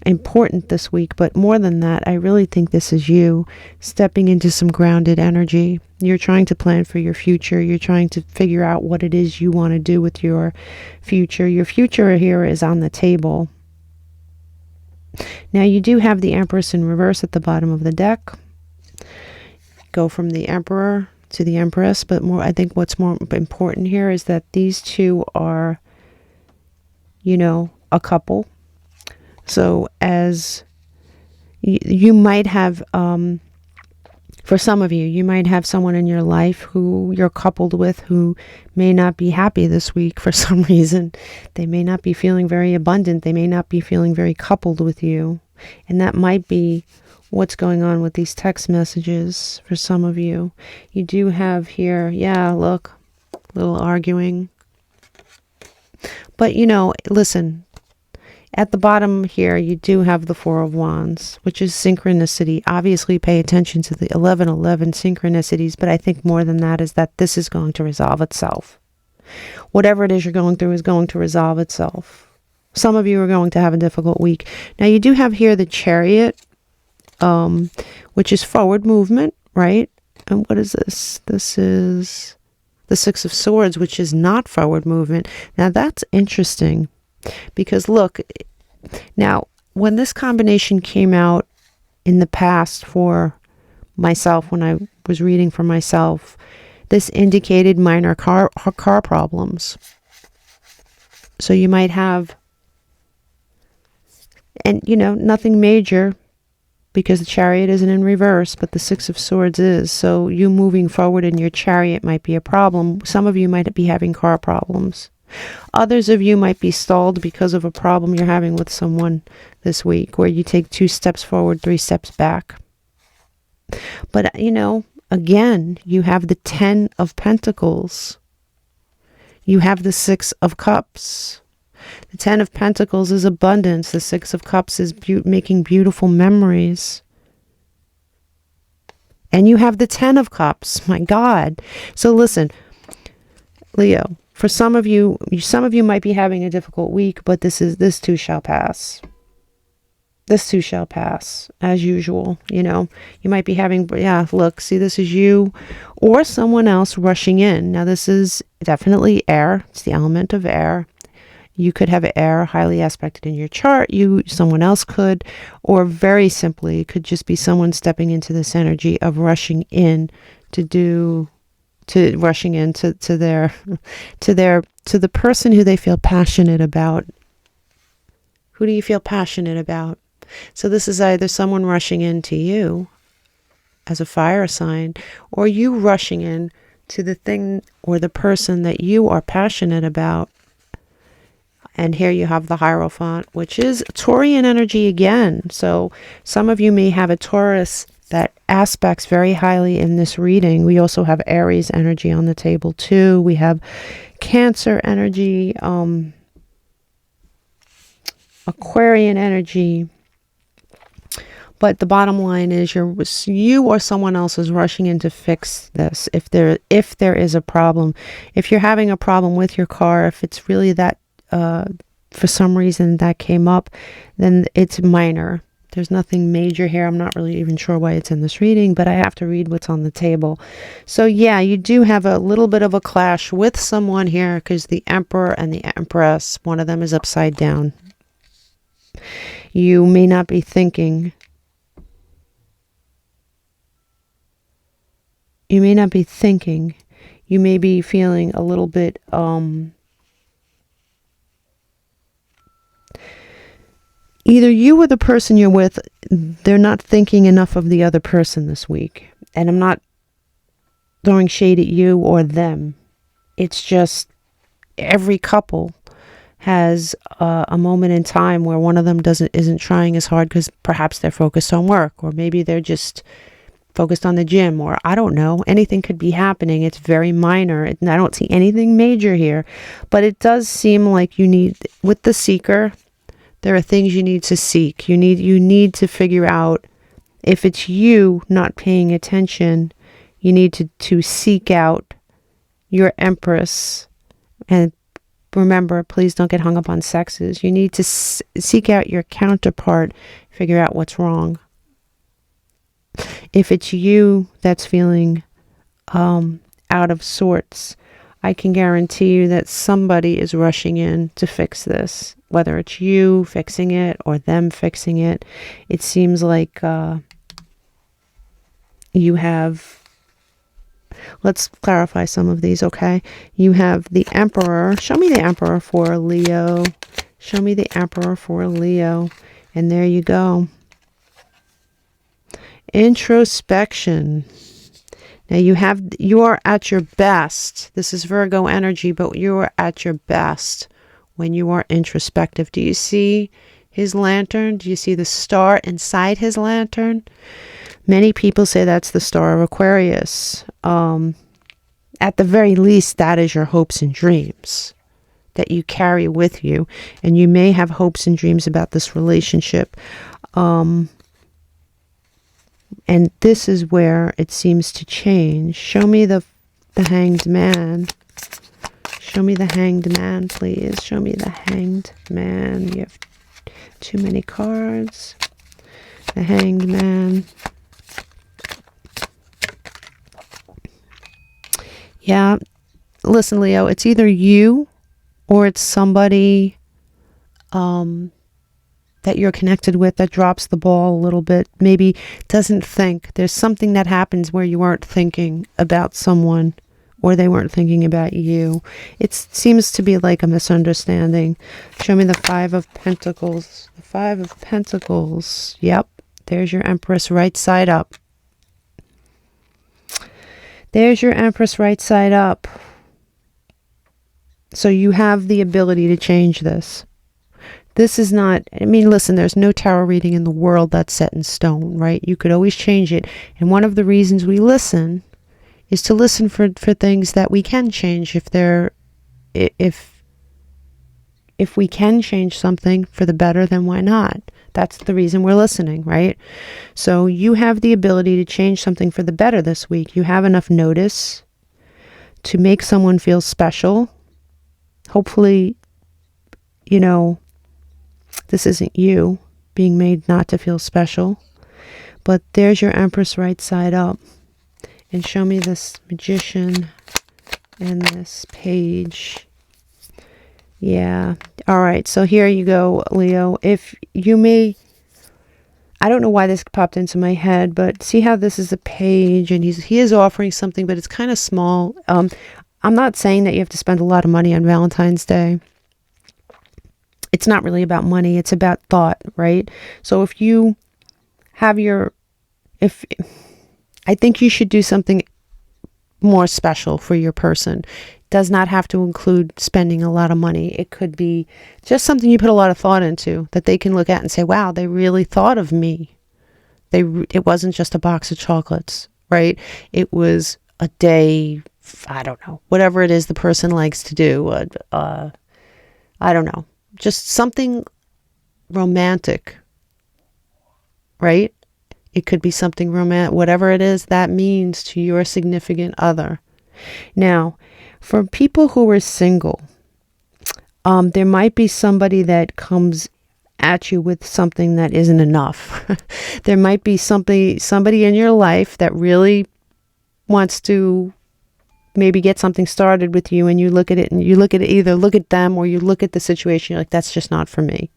important this week. But more than that, I really think this is you stepping into some grounded energy. You're trying to plan for your future. You're trying to figure out what it is you want to do with your future. Your future here is on the table. Now, you do have the Empress in reverse at the bottom of the deck. Go from the Emperor to the Empress, but I think what's more important here is that these two are, a couple. So as you might have, for some of you, you might have someone in your life who you're coupled with who may not be happy this week for some reason. They may not be feeling very abundant. They may not be feeling very coupled with you. And that might be what's going on with these text messages for some of you. You do have here, look, a little arguing. But, listen. At the bottom here, you do have the Four of Wands, which is synchronicity. Obviously, pay attention to the 1111 synchronicities, but I think more than that is that this is going to resolve itself. Whatever it is you're going through is going to resolve itself. Some of you are going to have a difficult week. Now, you do have here the Chariot, which is forward movement, right? And what is this? This is the Six of Swords, which is not forward movement. Now, that's interesting. Because look, now when this combination came out in the past for myself, when I was reading for myself, this indicated minor car problems. So you might have, and nothing major because the Chariot isn't in reverse, but the Six of Swords is. So you moving forward in your Chariot might be a problem. Some of you might be having car problems. Others of you might be stalled because of a problem you're having with someone this week, where you take 2 steps forward, 3 steps back. But, again, you have the 10 of Pentacles. You have the 6 of Cups. The 10 of Pentacles is abundance. The 6 of Cups is making beautiful memories. And you have the 10 of Cups. My God. So listen, Leo. For some of you might be having a difficult week, but this too shall pass. This too shall pass, as usual. You might be having, look, see, this is you or someone else rushing in. Now, this is definitely air. It's the element of air. You could have air highly aspected in your chart. Someone else could, or very simply, it could just be someone stepping into this energy of rushing in to the person who they feel passionate about. Who do you feel passionate about? So this is either someone rushing into you as a fire sign, or you rushing in to the thing or the person that you are passionate about. And here you have the Hierophant, which is Taurian energy again. So some of you may have a Taurus that aspects very highly in this reading. We also have Aries energy on the table too. We have Cancer energy, Aquarian energy. But the bottom line is you or someone else is rushing in to fix this. If there is a problem, if you're having a problem with your car, if it's really that for some reason that came up, then it's minor. There's nothing major here. I'm not really even sure why it's in this reading, but I have to read what's on the table. So yeah, you do have a little bit of a clash with someone here because the Emperor and the Empress, one of them is upside down. You may not be thinking. You may be feeling a little bit either you or the person you're with, they're not thinking enough of the other person this week. And I'm not throwing shade at you or them. It's just every couple has a moment in time where one of them isn't trying as hard because perhaps they're focused on work, or maybe they're just focused on the gym, or I don't know. Anything could be happening. It's very minor. I don't see anything major here, but it does seem like you need, with the Seeker, there are things you need to seek. You need to figure out if it's you not paying attention. You need to seek out your Empress. And remember, please don't get hung up on sexes. You need to seek out your counterpart, figure out what's wrong. If it's you that's feeling out of sorts, I can guarantee you that somebody is rushing in to fix this. Whether it's you fixing it or them fixing it, it seems like you have... Let's clarify some of these, okay? You have the Emperor. Show me the Emperor for Leo. Show me the Emperor for Leo. And there you go. Introspection. Now you are at your best. This is Virgo energy, but you are at your best when you are introspective. Do you see his lantern? Do you see the star inside his lantern? Many people say that's the star of Aquarius. At the very least, that is your hopes and dreams that you carry with you. And you may have hopes and dreams about this relationship. And this is where it seems to change. Show me the Hanged Man. Show me the Hanged Man, please. Show me the Hanged Man. You have too many cards. The Hanged Man. Yeah, listen, Leo, it's either you or it's somebody that you're connected with that drops the ball a little bit, maybe doesn't think. There's something that happens where you aren't thinking about someone or they weren't thinking about you. It seems to be like a misunderstanding. Show me the Five of Pentacles. The Five of Pentacles. Yep, there's your Empress right side up. There's your Empress right side up. So you have the ability to change this. This is not, I mean, listen, there's no tarot reading in the world that's set in stone, right? You could always change it. And one of the reasons we listen is to listen for things that we can change. If we can change something for the better, then why not? That's the reason we're listening, right? So you have the ability to change something for the better this week. You have enough notice to make someone feel special. Hopefully, you know, this isn't you being made not to feel special. But there's your Empress right side up. And show me this Magician and this Page. Yeah. All right. So here you go, Leo. If you may, I don't know why this popped into my head, but see how this is a page and he is offering something, but it's kind of small. I'm not saying that you have to spend a lot of money on Valentine's Day. It's not really about money. It's about thought, right? So if you have I think you should do something more special for your person. Does not have to include spending a lot of money. It could be just something you put a lot of thought into that they can look at and say, wow, they really thought of me. It wasn't just a box of chocolates, right? It was a day, I don't know, whatever it is the person likes to do. I don't know, just something romantic, right? It could be something romantic, whatever it is that means to your significant other. Now, for people who are single, there might be somebody that comes at you with something that isn't enough. There might be somebody in your life that really wants to maybe get something started with you, and you look at it and either look at them or you look at the situation, you're like, that's just not for me.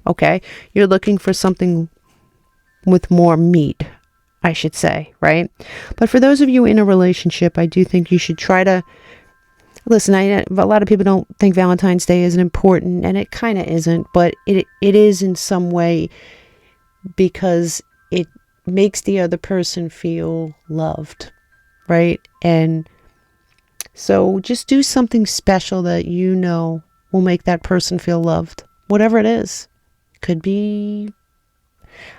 Okay? You're looking for something with more meat, I should say, right? But for those of you in a relationship, I do think you should try to listen. A lot of people don't think Valentine's Day isn't important, and it kind of isn't, but it is in some way, because it makes the other person feel loved, right? And so just do something special that you know will make that person feel loved, whatever it is. Could be,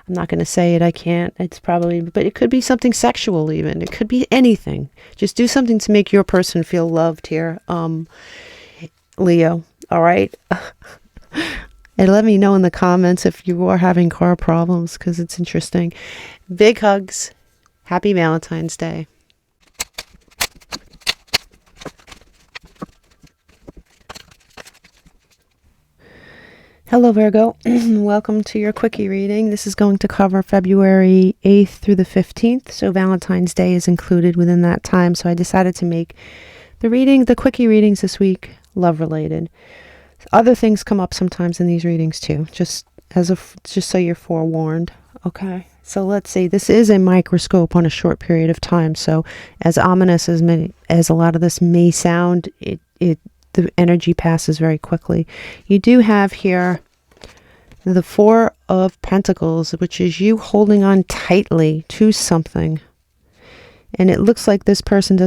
I'm not going to say it, I can't, it's probably, but it could be something sexual even. It could be anything. Just do something to make your person feel loved here, Leo, all right? And let me know in the comments if you are having car problems, because it's interesting. Big hugs. Happy Valentine's Day. Hello Virgo, welcome to your quickie reading. This is going to cover February 8th through the 15th, so Valentine's Day is included within that time, so I decided to make the quickie readings this week love related. Other things come up sometimes in these readings too, just so you're forewarned. Okay, so let's see, this is a microscope on a short period of time, so as ominous as a lot of this may sound, the energy passes very quickly. You do have here the Four of Pentacles, which is you holding on tightly to something. And it looks like this person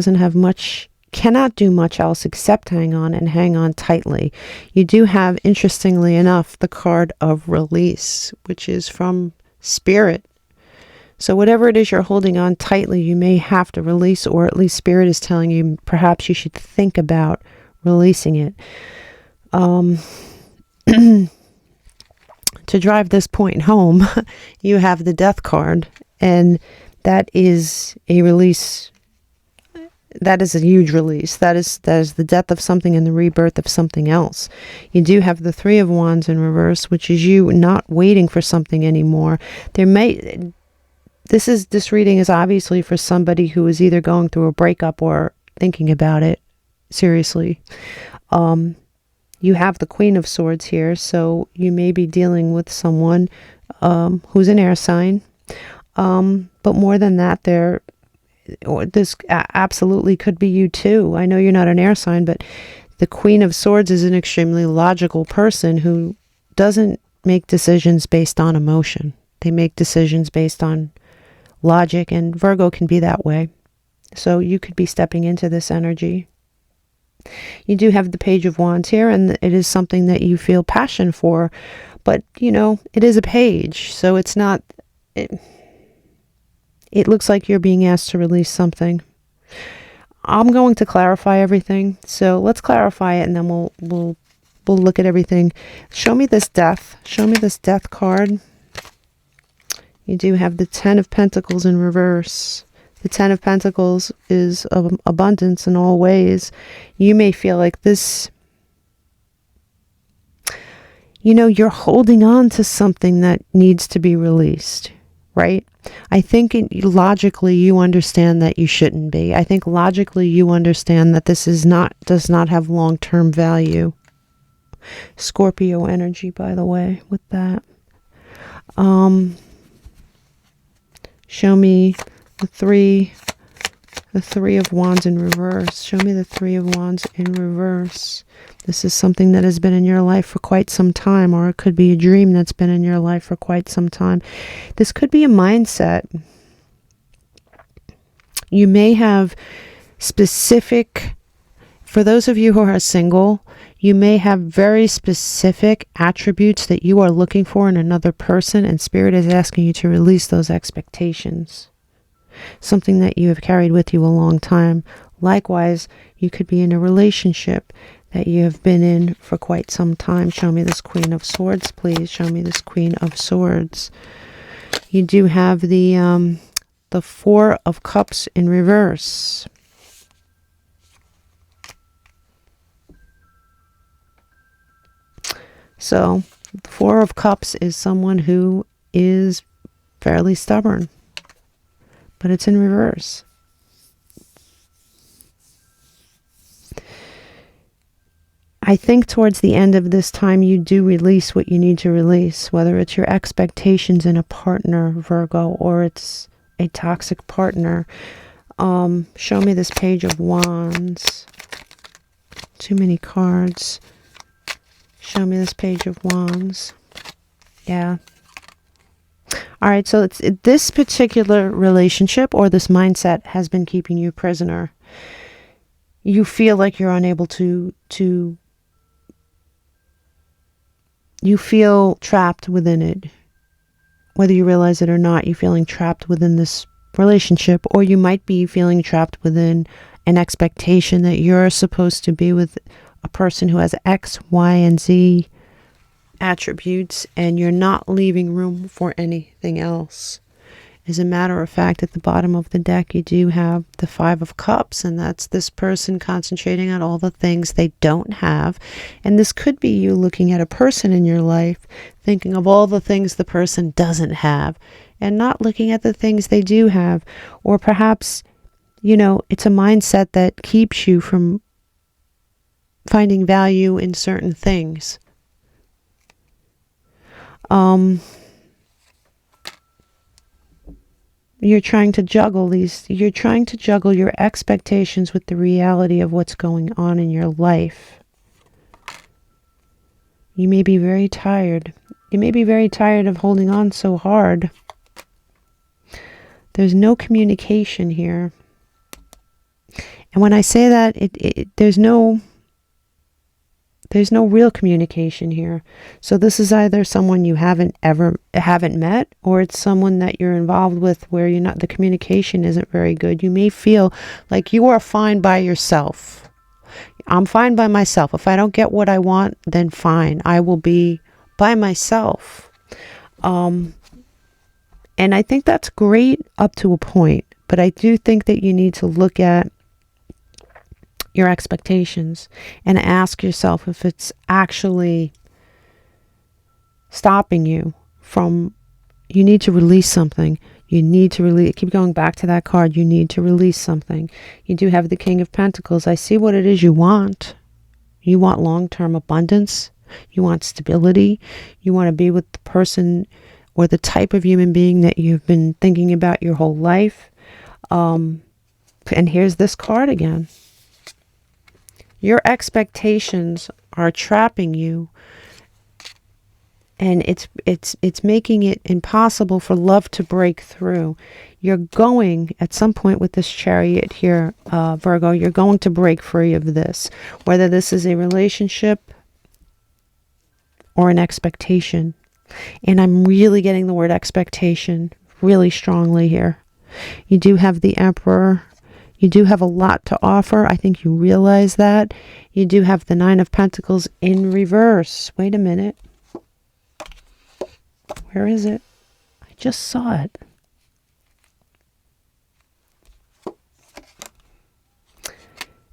cannot do much else except hang on tightly. You do have, interestingly enough, the card of release, which is from Spirit. So whatever it is you're holding on tightly, you may have to release, or at least Spirit is telling you perhaps you should think about releasing it. To drive this point home, you have the Death card, and that is a release. That is a huge release. That is the death of something and the rebirth of something else. You do have the Three of Wands in reverse, which is you not waiting for something anymore. This reading is obviously for somebody who is either going through a breakup or thinking about it seriously. You have the Queen of Swords here, so you may be dealing with someone who's an air sign. But more than that, this absolutely could be you too. I know you're not an air sign, but the Queen of Swords is an extremely logical person who doesn't make decisions based on emotion. They make decisions based on logic, and Virgo can be that way. So you could be stepping into this energy. You do have the Page of Wands here, and it is something that you feel passion for, but it is a page, so it's not, it looks like you're being asked to release something. I'm going to clarify everything, so let's clarify it, and then we'll look at everything. Show me this Death card. You do have the Ten of Pentacles in reverse. The Ten of Pentacles is of abundance in all ways. You may feel like this, you're holding on to something that needs to be released, right? I think logically you understand that you shouldn't be. I think logically you understand that this does not have long-term value. Scorpio energy, by the way, with that. Show me the Three of Wands in reverse. Show me the Three of Wands in reverse. This is something that has been in your life for quite some time, or it could be a dream that's been in your life for quite some time. This could be a mindset. You may have specific, for those of you who are single, you may have very specific attributes that you are looking for in another person, and Spirit is asking you to release those expectations. Something that you have carried with you a long time. Likewise, you could be in a relationship that you have been in for quite some time. Show me this Queen of Swords, please. Show me this Queen of Swords. You do have the Four of Cups in reverse. So, the Four of Cups is someone who is fairly stubborn, but it's in reverse. I think towards the end of this time, you do release what you need to release, whether it's your expectations in a partner, Virgo, or it's a toxic partner. Show me this Page of Wands. Too many cards. Show me this Page of Wands. Yeah. All right, so this particular relationship or this mindset has been keeping you prisoner. You feel like you're unable to you feel trapped within it. Whether you realize it or not, you're feeling trapped within this relationship, or you might be feeling trapped within an expectation that you're supposed to be with a person who has X, Y, and Z attributes, and you're not leaving room for anything else. As a matter of fact, at the bottom of the deck, you do have the Five of Cups, and that's this person concentrating on all the things they don't have. And this could be you looking at a person in your life, thinking of all the things the person doesn't have, and not looking at the things they do have. Or perhaps, you know, it's a mindset that keeps you from finding value in certain things. You're trying to juggle your expectations with the reality of what's going on in your life. You may be very tired. You may be very tired of holding on so hard. There's no communication here. And when I say that, there's no real communication here. So this is either someone you haven't met, or it's someone that you're involved with where the communication isn't very good. You may feel like you are fine by yourself. I'm fine by myself. If I don't get what I want, then fine. I will be by myself. And I think that's great up to a point, but I do think that you need to look at your expectations and ask yourself if it's actually stopping you from, you need to release something. You need to release, keep going back to that card. You need to release something. You do have the King of Pentacles. I see what it is you want. You want long-term abundance. You want stability. You want to be with the person or the type of human being that you've been thinking about your whole life. And here's this card again. Your expectations are trapping you, and it's making it impossible for love to break through. You're going, at some point with this Chariot here, Virgo, you're going to break free of this, whether this is a relationship or an expectation. And I'm really getting the word expectation really strongly here. You do have the Emperor. You do have a lot to offer. I think you realize that. You do have the Nine of Pentacles in reverse. Wait a minute. Where is it? I just saw it.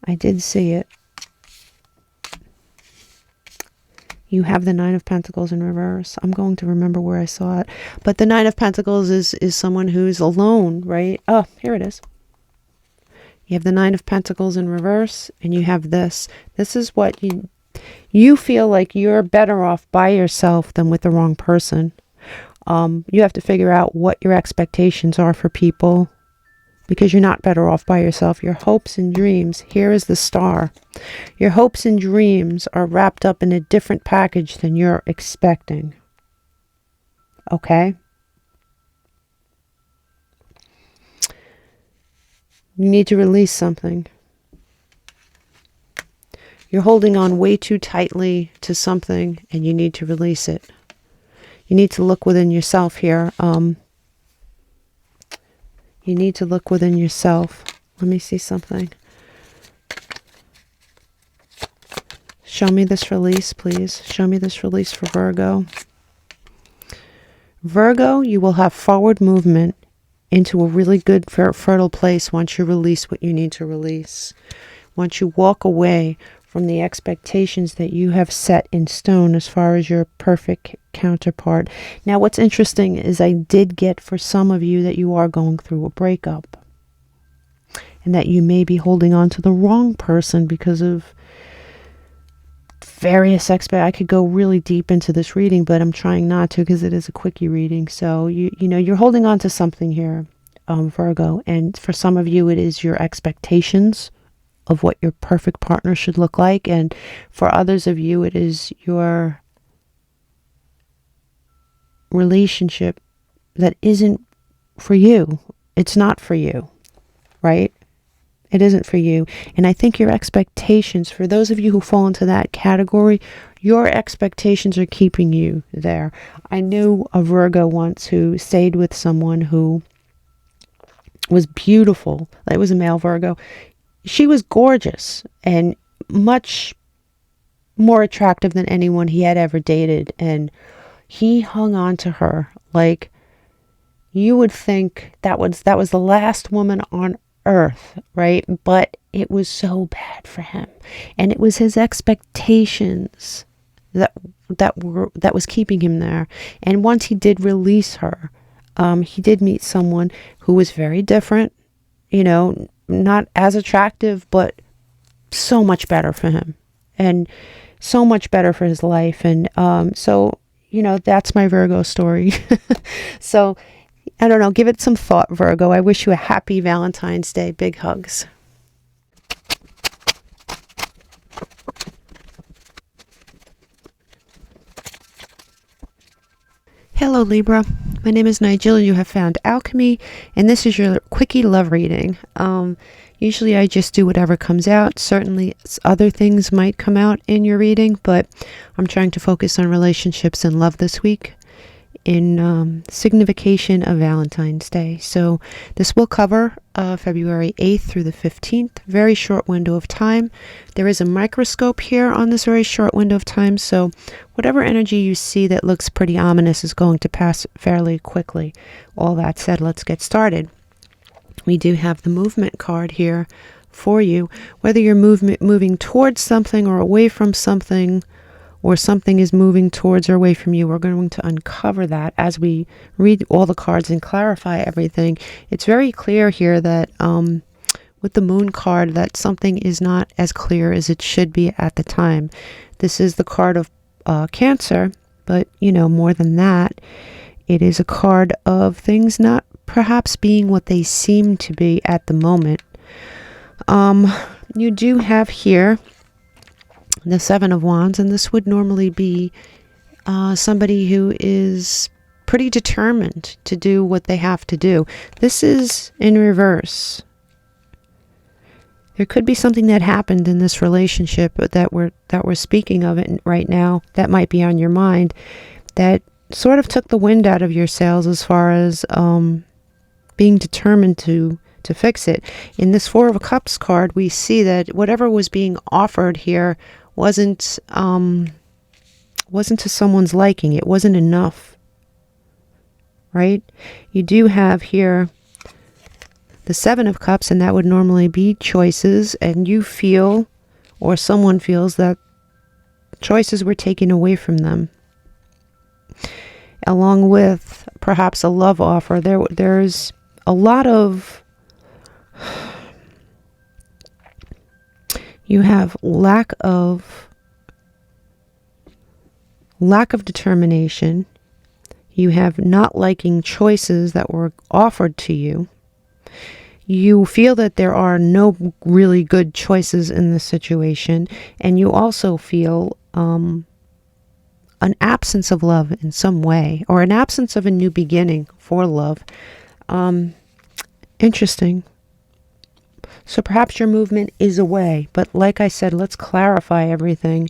I did see it. You have the Nine of Pentacles in reverse. I'm going to remember where I saw it. But the Nine of Pentacles is someone who's alone, right? Oh, here it is. You have the Nine of Pentacles in reverse, and you have this. This is what you feel like you're better off by yourself than with the wrong person. You have to figure out what your expectations are for people, because you're not better off by yourself. Your hopes and dreams, here is the Star. Your hopes and dreams are wrapped up in a different package than you're expecting. Okay? You need to release something. You're holding on way too tightly to something, and you need to release it. You need to look within yourself here. You need to look within yourself. Let me see something. Show me this release, please. Show me this release for Virgo. Virgo, you will have forward movement into a really good, fertile place once you release what you need to release. Once you walk away from the expectations that you have set in stone as far as your perfect counterpart. Now, what's interesting is I did get for some of you that you are going through a breakup, and that you may be holding on to the wrong person because of various I could go really deep into this reading, but I'm trying not to because it is a quickie reading. So you know you're holding on to something here, Virgo, and for some of you it is your expectations of what your perfect partner should look like, and for others of you it is your relationship that isn't for you. It's not for you, right? It isn't for you. And I think your expectations, for those of you who fall into that category, your expectations are keeping you there. I knew a Virgo once who stayed with someone who was beautiful. It was a male Virgo. She was gorgeous and much more attractive than anyone he had ever dated. And he hung on to her like you would think that was the last woman on earth, right? But it was so bad for him, and it was his expectations that was keeping him there. And once he did release her, he did meet someone who was very different, you know, not as attractive, but so much better for him, and so much better for his life. And so, you know, that's my Virgo story. So I don't know, give it some thought, Virgo. I wish you a happy Valentine's Day. Big hugs. Hello, Libra. My name is Nigel. You have found Alchemy, and this is your Quickie love reading. Usually I just do whatever comes out. Certainly other things might come out in your reading, but I'm trying to focus on relationships and love this week in signification of Valentine's Day. So this will cover February 8th through the 15th. Very short window of time. There is a microscope here on this very short window of time, so whatever energy you see that looks pretty ominous is going to pass fairly quickly. All that said, let's get started. We do have the movement card here for you. Whether you're moving towards something or away from something, or something is moving towards or away from you, we're going to uncover that as we read all the cards and clarify everything. It's very clear here that with the moon card that something is not as clear as it should be at the time. This is the card of Cancer, but you know, more than that, it is a card of things not perhaps being what they seem to be at the moment. You do have here the Seven of Wands, and this would normally be somebody who is pretty determined to do what they have to do. This is in reverse. There could be something that happened in this relationship that we're speaking of it right now that might be on your mind, that sort of took the wind out of your sails as far as being determined to fix it. In this Four of Cups card, we see that whatever was being offered here wasn't to someone's liking. It wasn't enough, right? You do have here the Seven of Cups, and that would normally be choices, and you feel, or someone feels, that choices were taken away from them, along with perhaps a love offer. There's a lot of, you have lack of determination. You have not liking choices that were offered to you. You feel that there are no really good choices in this situation, and you also feel an absence of love in some way, or an absence of a new beginning for love. Interesting. So perhaps your movement is away, but like I said, let's clarify everything.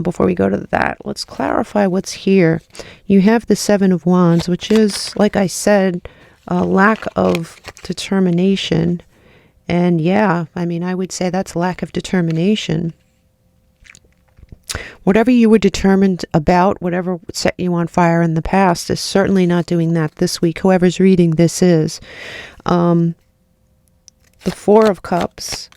Before we go to that, let's clarify what's here. You have the Seven of Wands, which is, like I said, a lack of determination. And yeah, I mean, I would say that's lack of determination. Whatever you were determined about, whatever set you on fire in the past, is certainly not doing that this week. Whoever's reading this is. The Four of Cups.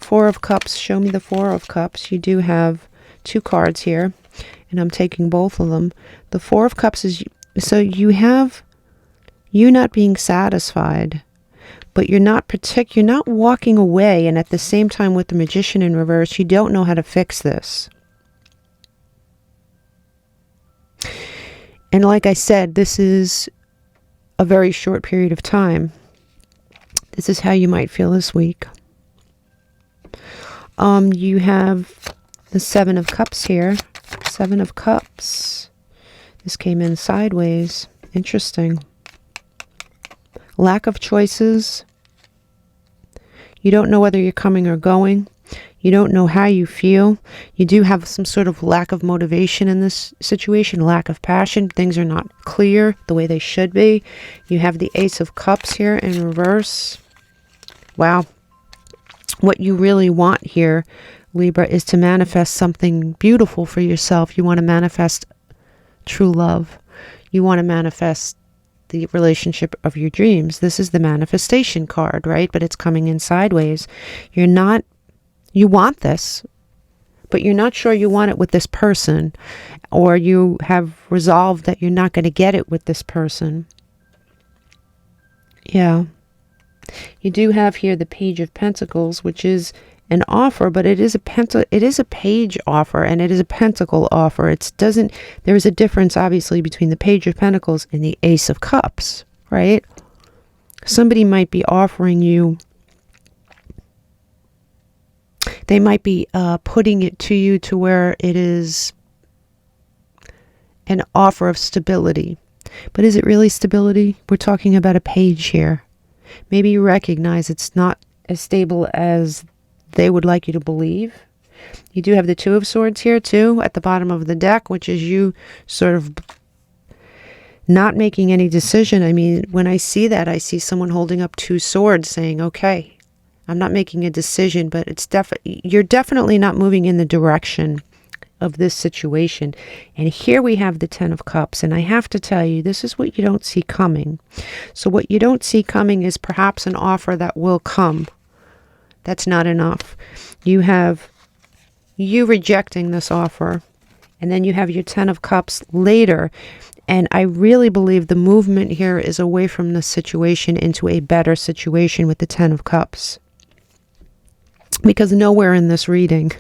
Four of Cups. Show me the Four of Cups. You do have two cards here, and I'm taking both of them. The Four of Cups is, so you have you not being satisfied, but you're not walking away, and at the same time with the Magician in reverse, you don't know how to fix this. And like I said, this is a very short period of time. This is how you might feel this week. You have the Seven of Cups here. Seven of Cups. This came in sideways. Interesting. Lack of choices. You don't know whether you're coming or going. You don't know how you feel. You do have some sort of lack of motivation in this situation, lack of passion. Things are not clear the way they should be. You have the Ace of Cups here in reverse. Wow. What you really want here, Libra, is to manifest something beautiful for yourself. You want to manifest true love. You want to manifest the relationship of your dreams. This is the manifestation card, right? But it's coming in sideways. You want this, but you're not sure you want it with this person, or you have resolved that you're not going to get it with this person. Yeah. You do have here the Page of Pentacles, which is an offer, but it is a page offer, and it is a pentacle offer. There is a difference, obviously, between the Page of Pentacles and the Ace of Cups, right? Somebody might be offering you, they might be putting it to you to where it is an offer of stability. But is it really stability? We're talking about a page here. Maybe you recognize it's not as stable as they would like you to believe. You do have the Two of Swords here too at the bottom of the deck, which is you sort of not making any decision. I mean, when I see that, I see someone holding up two swords saying, okay, I'm not making a decision, but you're definitely not moving in the direction of this situation. And here we have the Ten of Cups, and I have to tell you, this is what you don't see coming. So what you don't see coming is perhaps an offer that will come. That's not enough. You have you rejecting this offer, and then you have your Ten of Cups later. And I really believe the movement here is away from this situation into a better situation with the Ten of Cups. Because nowhere in this reading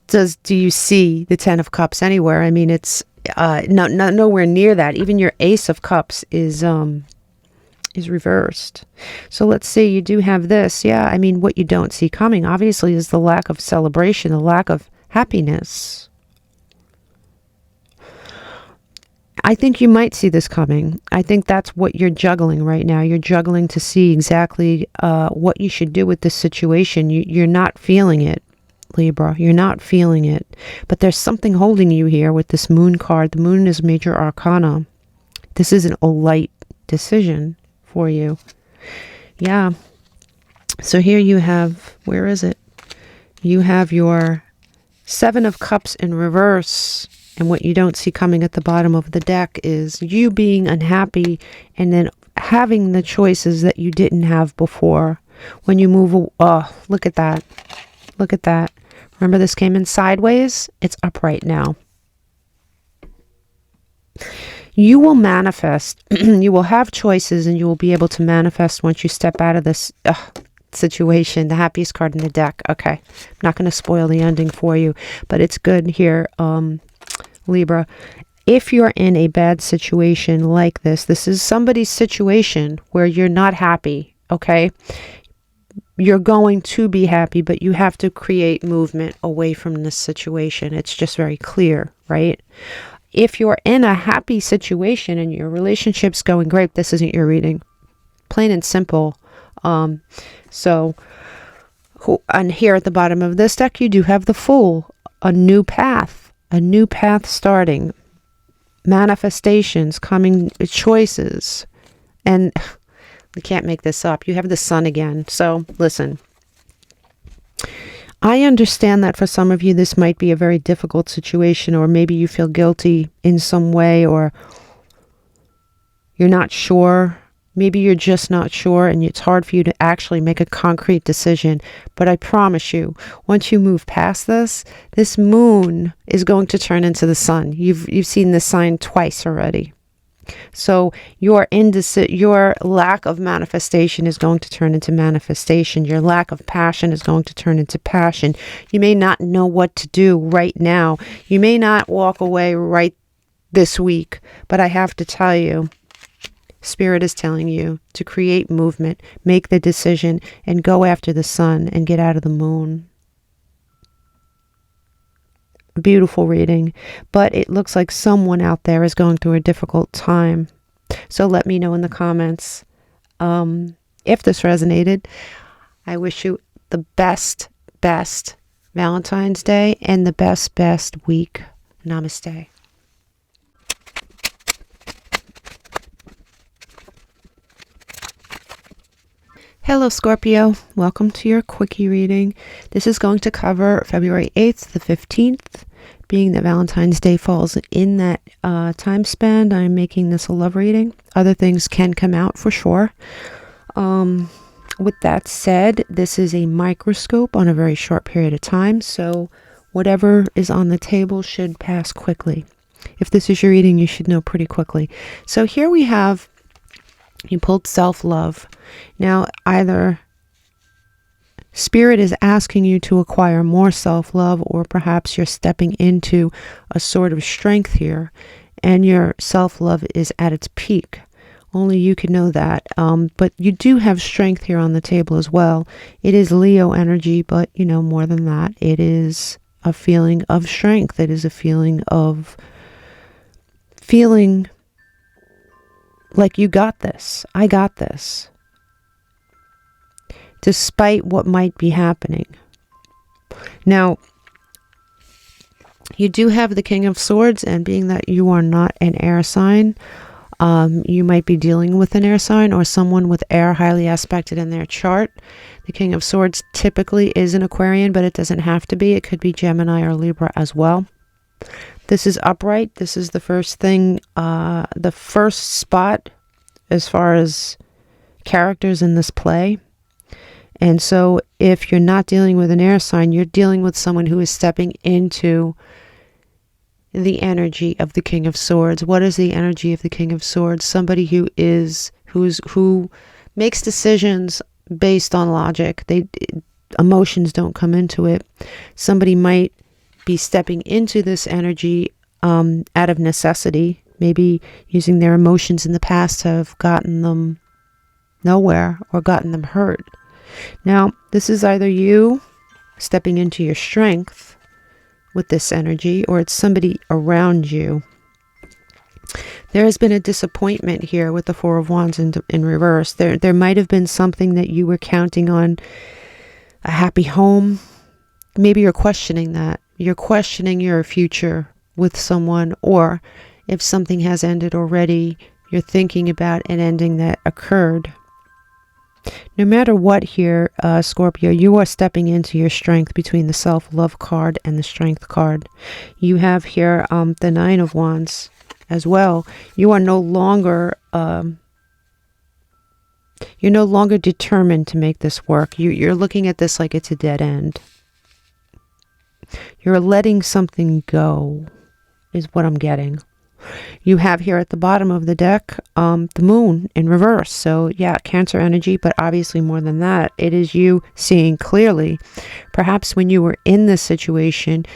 do you see the Ten of Cups anywhere. I mean, it's nowhere near that. Even your Ace of Cups is reversed. So let's see, you do have this. Yeah, I mean, what you don't see coming, obviously, is the lack of celebration, the lack of happiness. I think you might see this coming. I think that's what you're juggling right now. You're juggling to see exactly what you should do with this situation. You're not feeling it, Libra. You're not feeling it. But there's something holding you here with this Moon card. The Moon is major arcana. This isn't a light decision for you. Yeah. So here you have, where is it? You have your Seven of Cups in reverse. And what you don't see coming at the bottom of the deck is you being unhappy and then having the choices that you didn't have before. When you move, oh, look at that. Look at that. Remember, this came in sideways? It's upright now. You will manifest. You will have choices, and you will be able to manifest once you step out of this situation. The happiest card in the deck. Okay. I'm not going to spoil the ending for you, but it's good here, Libra. If you're in a bad situation like this is somebody's situation where you're not happy, okay? You're going to be happy, but you have to create movement away from this situation. It's just very clear, right? If you're in a happy situation and your relationship's going great, this isn't your reading. Plain and simple. And here at the bottom of this deck, you do have the Fool. A new path starting. Manifestations coming, choices. And we can't make this up. You have the Sun again. So listen, I understand that for some of you, this might be a very difficult situation, or maybe you feel guilty in some way, or you're not sure. Maybe you're just not sure, and it's hard for you to actually make a concrete decision. But I promise you, once you move past this, this Moon is going to turn into the Sun. You've seen this sign twice already. So your lack of manifestation is going to turn into manifestation. Your lack of passion is going to turn into passion. You may not know what to do right now. You may not walk away right this week, but I have to tell you, Spirit is telling you to create movement, make the decision, and go after the Sun and get out of the Moon. Beautiful reading, but it looks like someone out there is going through a difficult time. So let me know in the comments if this resonated. I wish you the best Valentine's Day and the best week. Namaste. Hello Scorpio, welcome to your Quickie reading. This is going to cover February 8th to 15th, being that Valentine's Day falls in that time span, I'm making this a love reading. Other things can come out for sure. With that said, this is a microscope on a very short period of time, so whatever is on the table should pass quickly. If this is your reading, you should know pretty quickly. So here we have, you pulled self-love. Now, either Spirit is asking you to acquire more self-love, or perhaps you're stepping into a sort of strength here, and your self-love is at its peak. Only you can know that. But you do have strength here on the table as well. It is Leo energy, but you know, more than that, it is a feeling of strength. It is a feeling of feeling like you got this. I got this. Despite what might be happening. Now, you do have the King of Swords, and being that you are not an air sign, you might be dealing with an air sign or someone with air highly aspected in their chart. The King of Swords typically is an Aquarian, but it doesn't have to be. It could be Gemini or Libra as well. This is upright. This is the first thing, the first spot as far as characters in this play. And so if you're not dealing with an air sign, you're dealing with someone who is stepping into the energy of the King of Swords. What is the energy of the King of Swords? Somebody who makes decisions based on logic. Emotions don't come into it. Somebody might be stepping into this energy out of necessity, maybe using their emotions in the past to have gotten them nowhere or gotten them hurt. Now, this is either you stepping into your strength with this energy, or it's somebody around you. There has been a disappointment here with the Four of Wands in reverse. There might have been something that you were counting on, a happy home. Maybe you're questioning that. You're questioning your future with someone, or if something has ended already, you're thinking about an ending that occurred. No matter what here, Scorpio, you are stepping into your strength between the self-love card and the strength card. You have here the Nine of Wands as well. You are no longer determined to make this work. You're looking at this like it's a dead end. You're letting something go, is what I'm getting. You have here at the bottom of the deck, the moon in reverse. So yeah, Cancer energy, but obviously more than that, it is you seeing clearly. Perhaps when you were in this situation,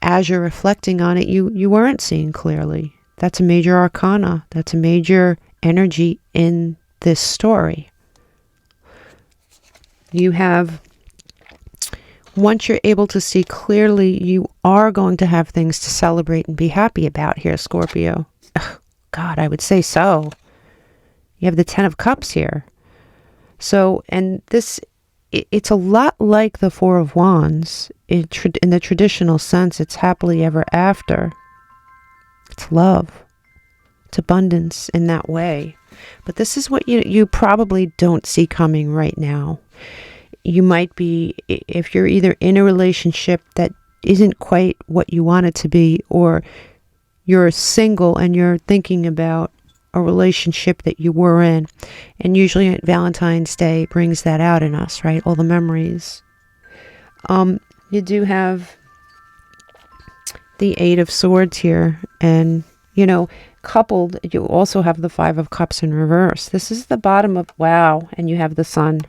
as you're reflecting on it, you weren't seeing clearly. That's a major arcana. That's a major energy in this story. You have, once you're able to see clearly, you are going to have things to celebrate and be happy about here, Scorpio. Ugh, God, I would say so. You have the Ten of Cups here. So, and this, it's a lot like the Four of Wands. In the traditional sense, it's happily ever after. It's love. It's abundance in that way. But this is what you probably don't see coming right now. You might be, if you're either in a relationship that isn't quite what you want it to be, or you're single and you're thinking about a relationship that you were in. And usually Valentine's Day brings that out in us, right? All the memories. You do have the Eight of Swords here. And, you know, coupled, you also have the Five of Cups in reverse. This is the bottom of, wow, and you have the Sun.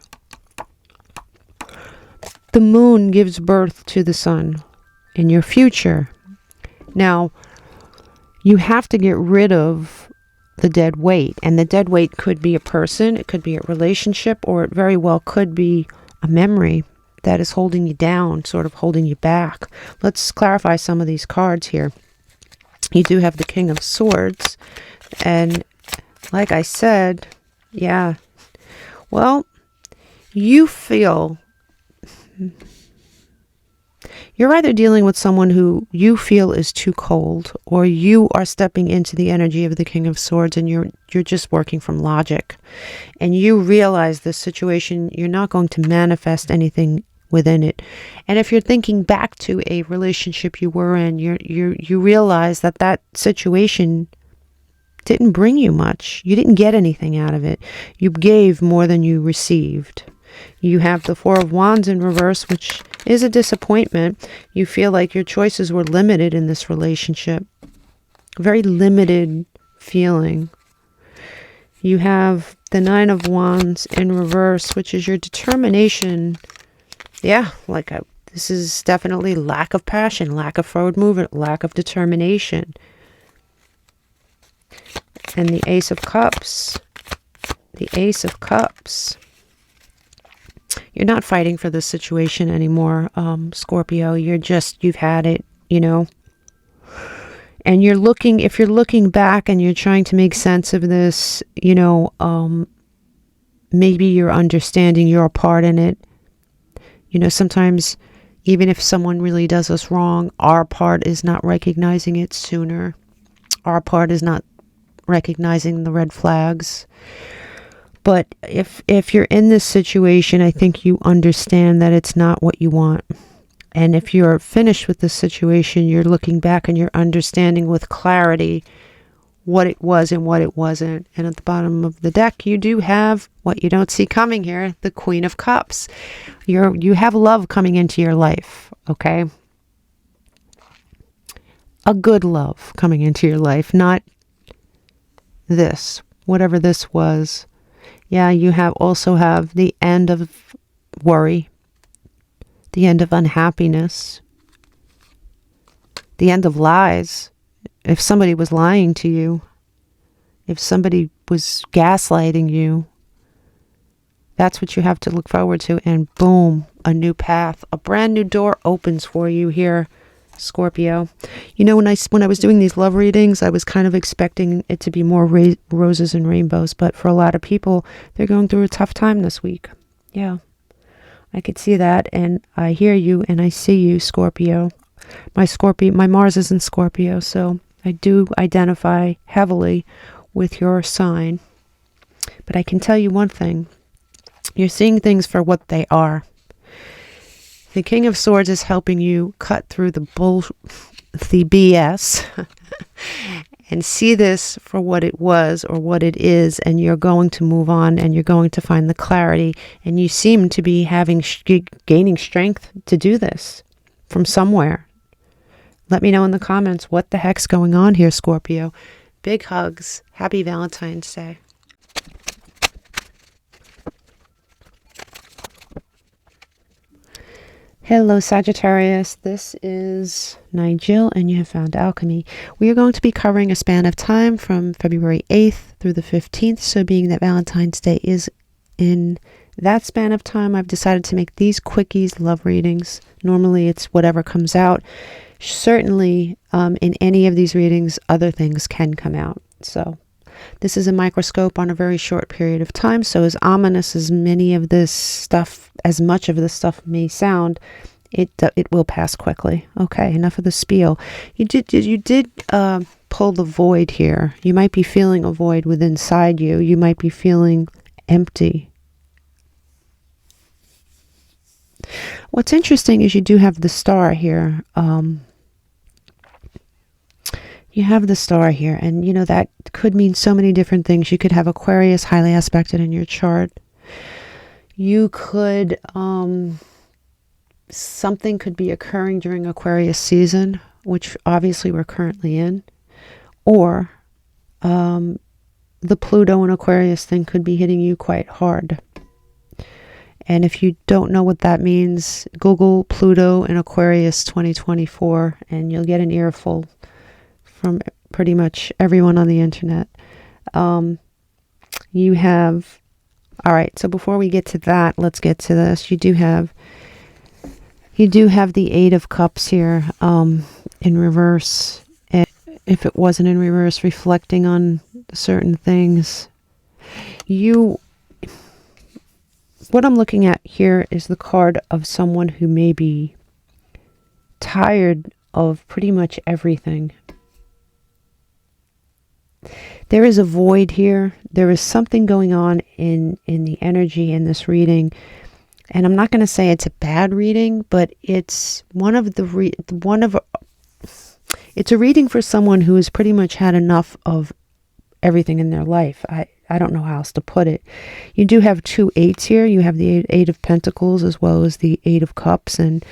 The moon gives birth to the sun in your future. Now, you have to get rid of the dead weight. And the dead weight could be a person, it could be a relationship, or it very well could be a memory that is holding you down, sort of holding you back. Let's clarify some of these cards here. You do have the King of Swords. And like I said, yeah, well, you feel you're either dealing with someone who you feel is too cold, or you are stepping into the energy of the King of Swords and you're just working from logic. And you realize this situation, you're not going to manifest anything within it. And if you're thinking back to a relationship you were in, you realize that that situation didn't bring you much. You didn't get anything out of it. You gave more than you received. You have the Four of Wands in reverse, which is a disappointment. You feel like your choices were limited in this relationship. Very limited feeling. You have the Nine of Wands in reverse, which is your determination. Yeah, this is definitely lack of passion, lack of forward movement, lack of determination. And the Ace of Cups. The Ace of Cups. You're not fighting for this situation anymore, Scorpio. You've had it, you know. And if you're looking back and you're trying to make sense of this, you know, maybe you're understanding your part in it. You know, sometimes even if someone really does us wrong, our part is not recognizing it sooner. Our part is not recognizing the red flags. But if you're in this situation, I think you understand that it's not what you want. And if you're finished with this situation, you're looking back and you're understanding with clarity what it was and what it wasn't. And at the bottom of the deck, you do have what you don't see coming here, the Queen of Cups. You have love coming into your life, okay? A good love coming into your life, not this, whatever this was. Yeah, you also have the end of worry, the end of unhappiness, the end of lies. If somebody was lying to you, if somebody was gaslighting you, that's what you have to look forward to. And boom, a new path, a brand new door opens for you here, Scorpio. You know, when I was doing these love readings, I was kind of expecting it to be more roses and rainbows. But for a lot of people, they're going through a tough time this week. Yeah. I could see that, and I hear you, and I see you, Scorpio. My Mars is in Scorpio, so I do identify heavily with your sign. But I can tell you one thing. You're seeing things for what they are. The King of Swords is helping you cut through the BS and see this for what it was or what it is, and you're going to move on and you're going to find the clarity, and you seem to be gaining strength to do this from somewhere. Let me know in the comments what the heck's going on here, Scorpio. Big hugs. Happy Valentine's Day. Hello, Sagittarius. This is Nigel, and you have found Alchemy. We are going to be covering a span of time from February 8th through the 15th. So being that Valentine's Day is in that span of time, I've decided to make these quickies love readings. Normally, it's whatever comes out. Certainly, in any of these readings, other things can come out. So this is a microscope on a very short period of time. So as ominous as much of this stuff may sound, it will pass quickly. Okay, enough of the spiel. You did pull the void here. You might be feeling a void within inside you. You might be feeling empty. What's interesting is you do have the star here. You have the star here, and you know that could mean so many different things. You could have Aquarius highly aspected in your chart. You could, something could be occurring during Aquarius season, which obviously we're currently in, or the Pluto and Aquarius thing could be hitting you quite hard. And if you don't know what that means, Google Pluto and Aquarius 2024, and you'll get an earful from pretty much everyone on the internet. You have, all right, so before we get to that, let's get to this. You do have the Eight of Cups here in reverse. And if it wasn't in reverse, reflecting on certain things. What I'm looking at here is the card of someone who may be tired of pretty much everything. There is a void here. There is something going on in the energy in this reading And I'm not going to say it's a bad reading, but it's it's a reading for someone who has pretty much had enough of everything in their life. I don't know how else to put it. You do have two eights here. You have the eight of Pentacles as well as the Eight of Cups, and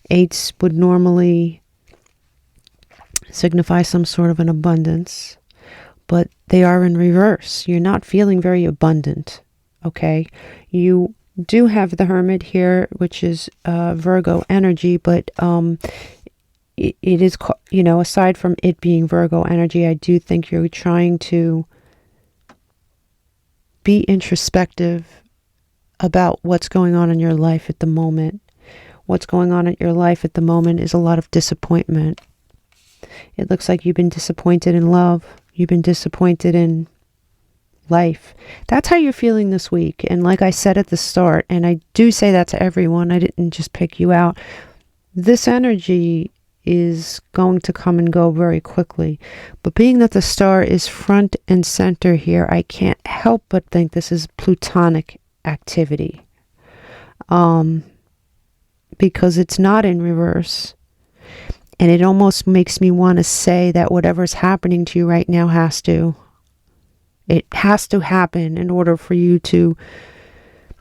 eights would normally signify some sort of an abundance, but they are in reverse. You're not feeling very abundant, okay? You do have the Hermit here, which is Virgo energy, but it is, you know, aside from it being Virgo energy, I do think you're trying to be introspective about what's going on in your life at the moment. What's going on in your life at the moment is a lot of disappointment. It looks like you've been disappointed in love. You've been disappointed in life. That's how you're feeling this week. And like I said at the start, and I do say that to everyone, I didn't just pick you out. This energy is going to come and go very quickly. But being that the star is front and center here, I can't help but think this is plutonic activity. Because it's not in reverse. And it almost makes me want to say that whatever's happening to you right now has to. It has to happen in order for you to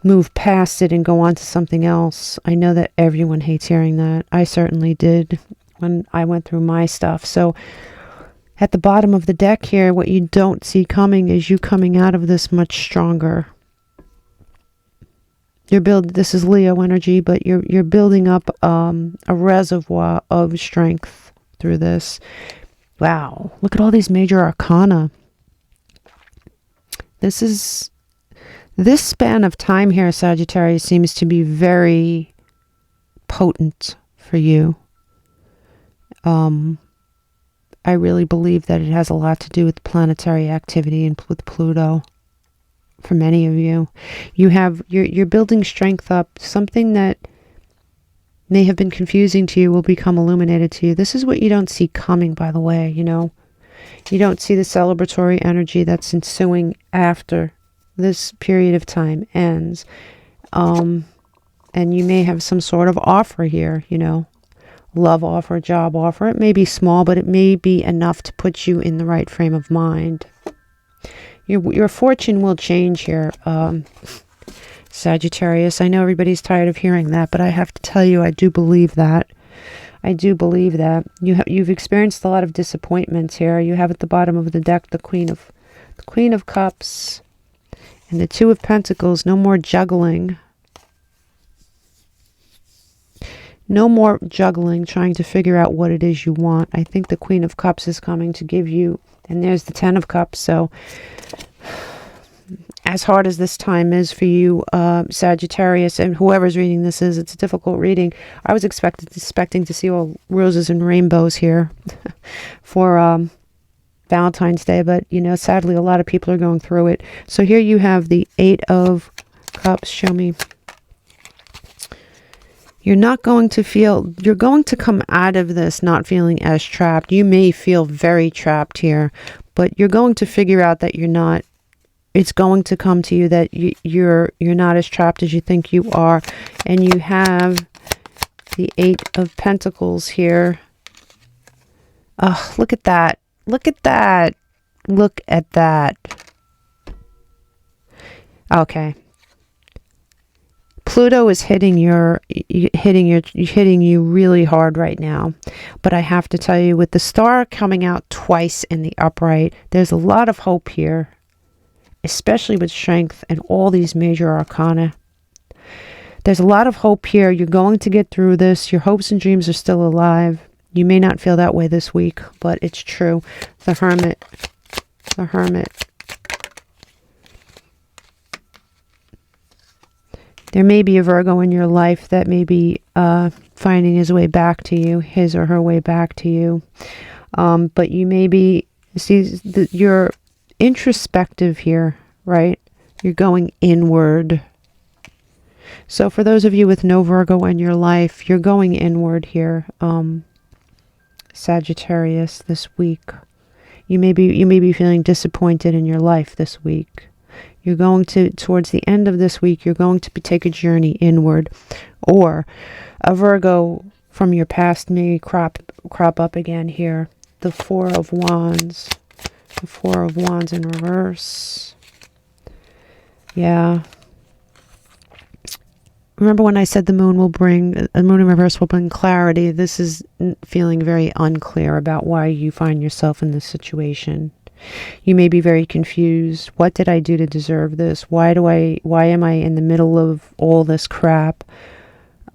move past it and go on to something else. I know that everyone hates hearing that. I certainly did when I went through my stuff. So at the bottom of the deck here, what you don't see coming is you coming out of this much stronger. This is Leo energy, but you're building up a reservoir of strength through this. Wow, look at all these major arcana. This span of time here, Sagittarius, seems to be very potent for you. I really believe that it has a lot to do with planetary activity and with Pluto. For many of you, you're building strength up. Something that may have been confusing to you will become illuminated to you. This is what you don't see coming, by the way. You know, you don't see the celebratory energy that's ensuing after this period of time ends. And you may have some sort of offer here, you know, love offer, job offer. It may be small, but it may be enough to put you in the right frame of mind. Your fortune will change here, Sagittarius. I know everybody's tired of hearing that, but I have to tell you, I do believe that. I do believe that. You've experienced a lot of disappointments here. You have at the bottom of the deck the Queen of Cups and the Two of Pentacles. No more juggling. No more juggling, trying to figure out what it is you want. I think the Queen of Cups is coming to give you, and there's the Ten of Cups. So as hard as this time is for you, Sagittarius, and whoever's reading this it's a difficult reading. I was expecting to see all roses and rainbows here for Valentine's Day, but you know, sadly, a lot of people are going through it. So here you have the Eight of Cups. Show me. You're going to come out of this not feeling as trapped. You may feel very trapped here, but you're going to figure out that you're not. It's going to come to you that you're not as trapped as you think you are. And you have the Eight of Pentacles here. Oh, look at that. Look at that. Look at that. Okay. Pluto is hitting you really hard right now. But I have to tell you, with the star coming out twice in the upright, there's a lot of hope here, especially with strength and all these major arcana. There's a lot of hope here. You're going to get through this. Your hopes and dreams are still alive. You may not feel that way this week, but it's true. The Hermit. The Hermit. There may be a Virgo in your life that may be finding his way back to you, his or her way back to you. But you may be, you're introspective here, right? You're going inward. So for those of you with no Virgo in your life, you're going inward here, Sagittarius, this week. You may be feeling disappointed in your life this week. You're going to, towards the end of this week, you're going to take a journey inward. Or a Virgo from your past may crop up again here. The Four of Wands. The Four of Wands in reverse. Yeah. Remember when I said the moon in reverse will bring clarity? This is feeling very unclear about why you find yourself in this situation. You may be very confused. What did I do to deserve this? Why am I in the middle of all this crap?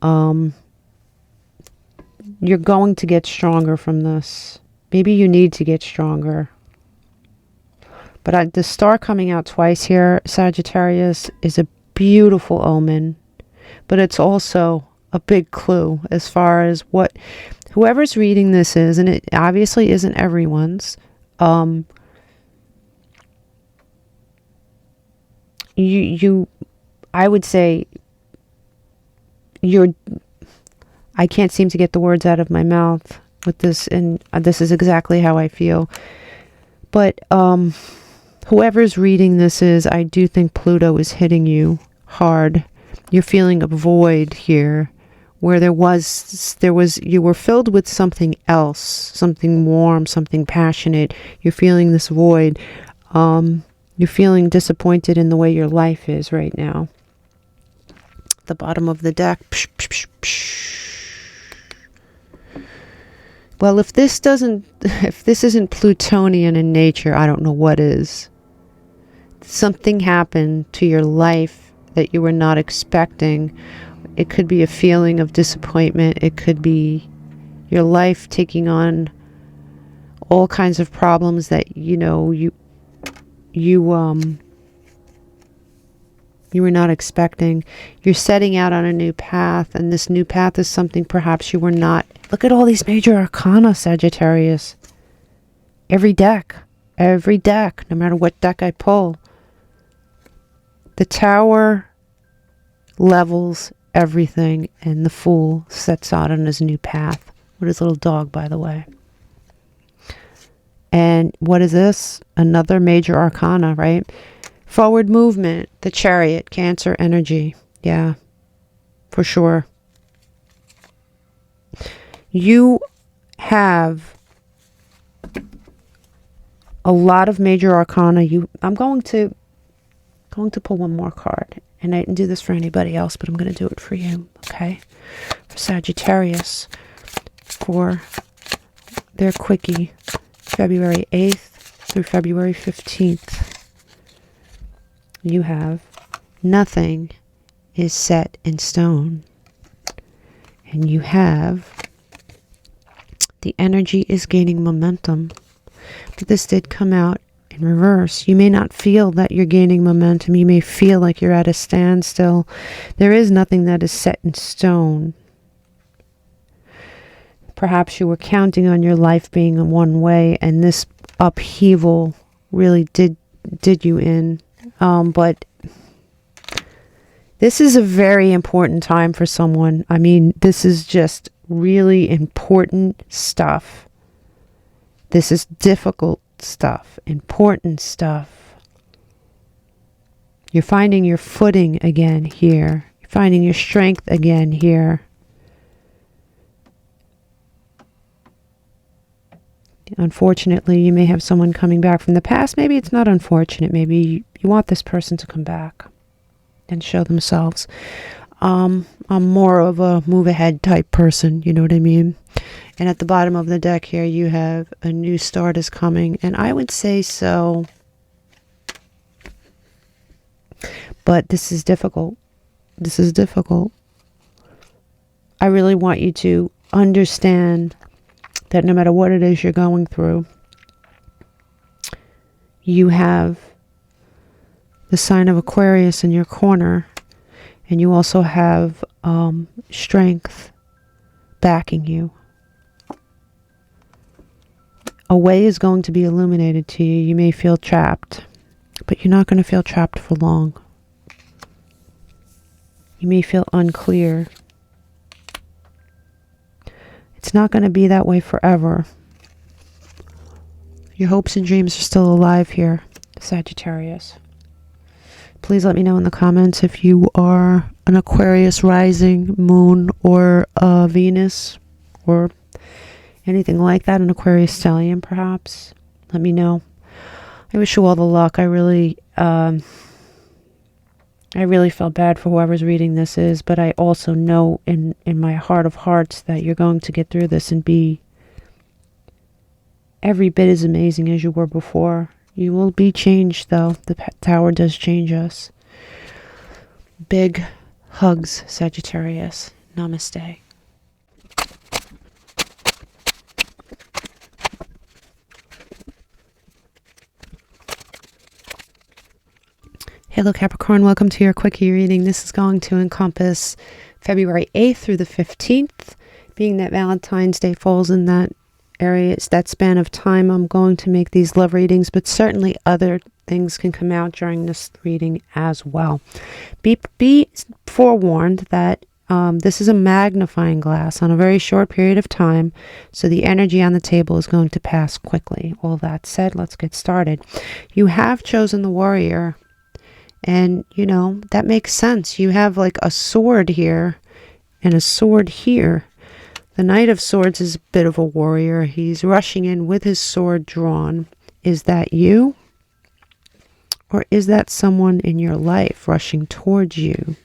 You're going to get stronger from this. Maybe you need to get stronger. But the star coming out twice here, Sagittarius, is a beautiful omen. But it's also a big clue as far as what whoever's reading this is, and it obviously isn't everyone's. I would say I can't seem to get the words out of my mouth with this, and this is exactly how I feel. But whoever's reading this is, I do think Pluto is hitting you hard. You're feeling a void here where you were filled with something else, something warm, something passionate. You're feeling this void. You're feeling disappointed in the way your life is right now. The bottom of the deck. Well, if this isn't Plutonian in nature, I don't know what is. Something happened to your life that you were not expecting. It could be a feeling of disappointment. It could be your life taking on all kinds of problems that you were not expecting. You're setting out on a new path, and this new path is something perhaps you were not. Look at all these major arcana, Sagittarius. Every deck, no matter what deck I pull. The Tower levels everything, and the Fool sets out on his new path with his little dog, by the way. And what is this? Another major arcana, right? Forward movement, the Chariot, Cancer energy. Yeah, for sure. You have a lot of major arcana. I'm going to pull one more card, and I didn't do this for anybody else, but I'm going to do it for you, okay? For Sagittarius, for their Quickie, February 8th through February 15th. You have nothing is set in stone, and you have the energy is gaining momentum. But this did come out in reverse. You may not feel that you're gaining momentum. You may feel like you're at a standstill. There is nothing that is set in stone. Perhaps you were counting on your life being in one way, and this upheaval really did you in. But this is a very important time for someone. I mean, this is just really important stuff. This is difficult stuff, important stuff. You're finding your footing again here. You're finding your strength again here. Unfortunately, you may have someone coming back from the past. Maybe it's not unfortunate. Maybe you want this person to come back and show themselves. I'm more of a move ahead type person, you know what I mean? And at the bottom of the deck here, you have a new start is coming. And I would say so. But this is difficult. This is difficult. I really want you to understand that no matter what it is you're going through, you have the sign of Aquarius in your corner, and you also have strength backing you. A way is going to be illuminated to you. You may feel trapped, but you're not going to feel trapped for long. You may feel unclear. It's not going to be that way forever. Your hopes and dreams are still alive here, Sagittarius. Please let me know in the comments if you are an Aquarius rising, moon, or Venus, or anything like that, an Aquarius stellium perhaps. Let me know. I wish you all the luck. I really feel bad for whoever's reading this is, but I also know in my heart of hearts that you're going to get through this and be every bit as amazing as you were before. You will be changed, though. The Tower does change us. Big hugs, Sagittarius. Namaste. Hello Capricorn, welcome to your Quickie reading. This is going to encompass February 8th through the 15th. Being that Valentine's Day falls in that area, it's that span of time, I'm going to make these love readings, but certainly other things can come out during this reading as well. Be forewarned that this is a magnifying glass on a very short period of time, so the energy on the table is going to pass quickly. All that said, let's get started. You have chosen the warrior. And, you know, that makes sense. You have like a sword here and a sword here. The Knight of Swords is a bit of a warrior. He's rushing in with his sword drawn. Is that you? Or is that someone in your life rushing towards you?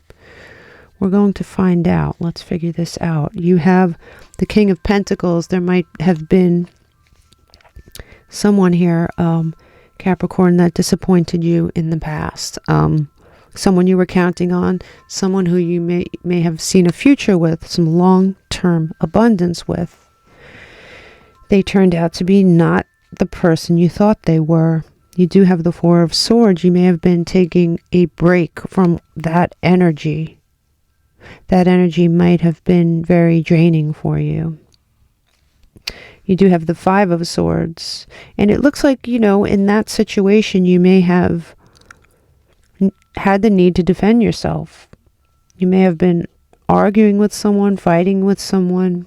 We're going to find out. Let's figure this out. You have the King of Pentacles. There might have been someone here, Capricorn, that disappointed you in the past. Someone you were counting on, someone who you may have seen a future with, some long-term abundance with. They turned out to be not the person you thought they were. You do have the Four of Swords. You may have been taking a break from that energy. That energy might have been very draining for you. You do have the Five of Swords. And it looks like, you know, in that situation, you may have had the need to defend yourself. You may have been arguing with someone, fighting with someone.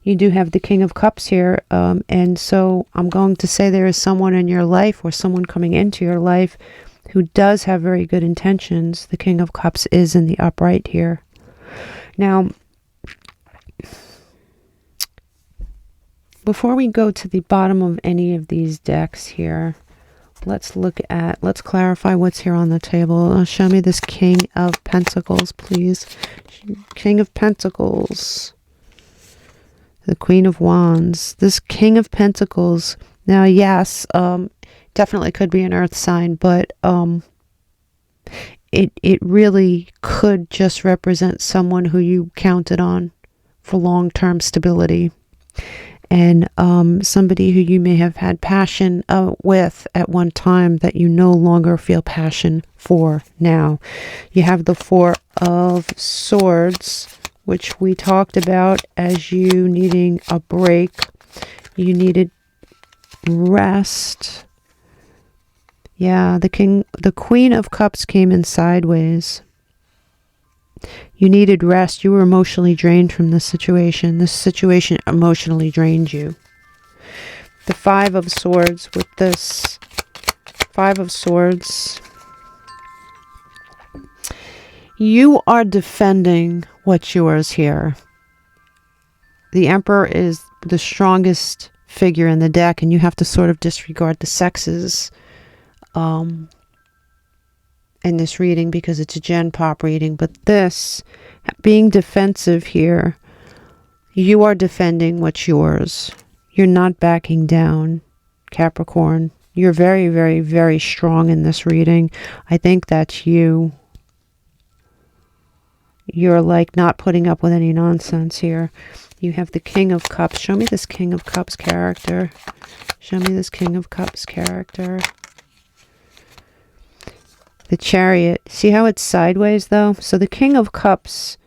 You do have the King of Cups here. And so I'm going to say there is someone in your life or someone coming into your life who does have very good intentions. The King of Cups is in the upright here. Now, before we go to the bottom of any of these decks here, let's clarify what's here on the table. Show me this King of Pentacles, please. King of Pentacles. The Queen of Wands. This King of Pentacles. Now, yes, definitely could be an earth sign, but it really could just represent someone who you counted on for long-term stability. And somebody who you may have had passion with at one time that you no longer feel passion for now. You have the Four of Swords, which we talked about as you needing a break. You needed rest. Yeah, the Queen of Cups came in sideways. You needed rest. You were emotionally drained from this situation. This situation emotionally drained you. The Five of Swords with this Five of Swords. You are defending what's yours here. The Emperor is the strongest figure in the deck, and you have to sort of disregard the sexes in this reading because it's a gen pop reading. But this, being defensive here, you are defending what's yours. You're not backing down, Capricorn. You're very, very, very strong in this reading. I think that's you. You're like not putting up with any nonsense here. You have the King of Cups. Show me this King of Cups character. Show me this King of Cups character. The Chariot. See how it's sideways though? So the King of Cups,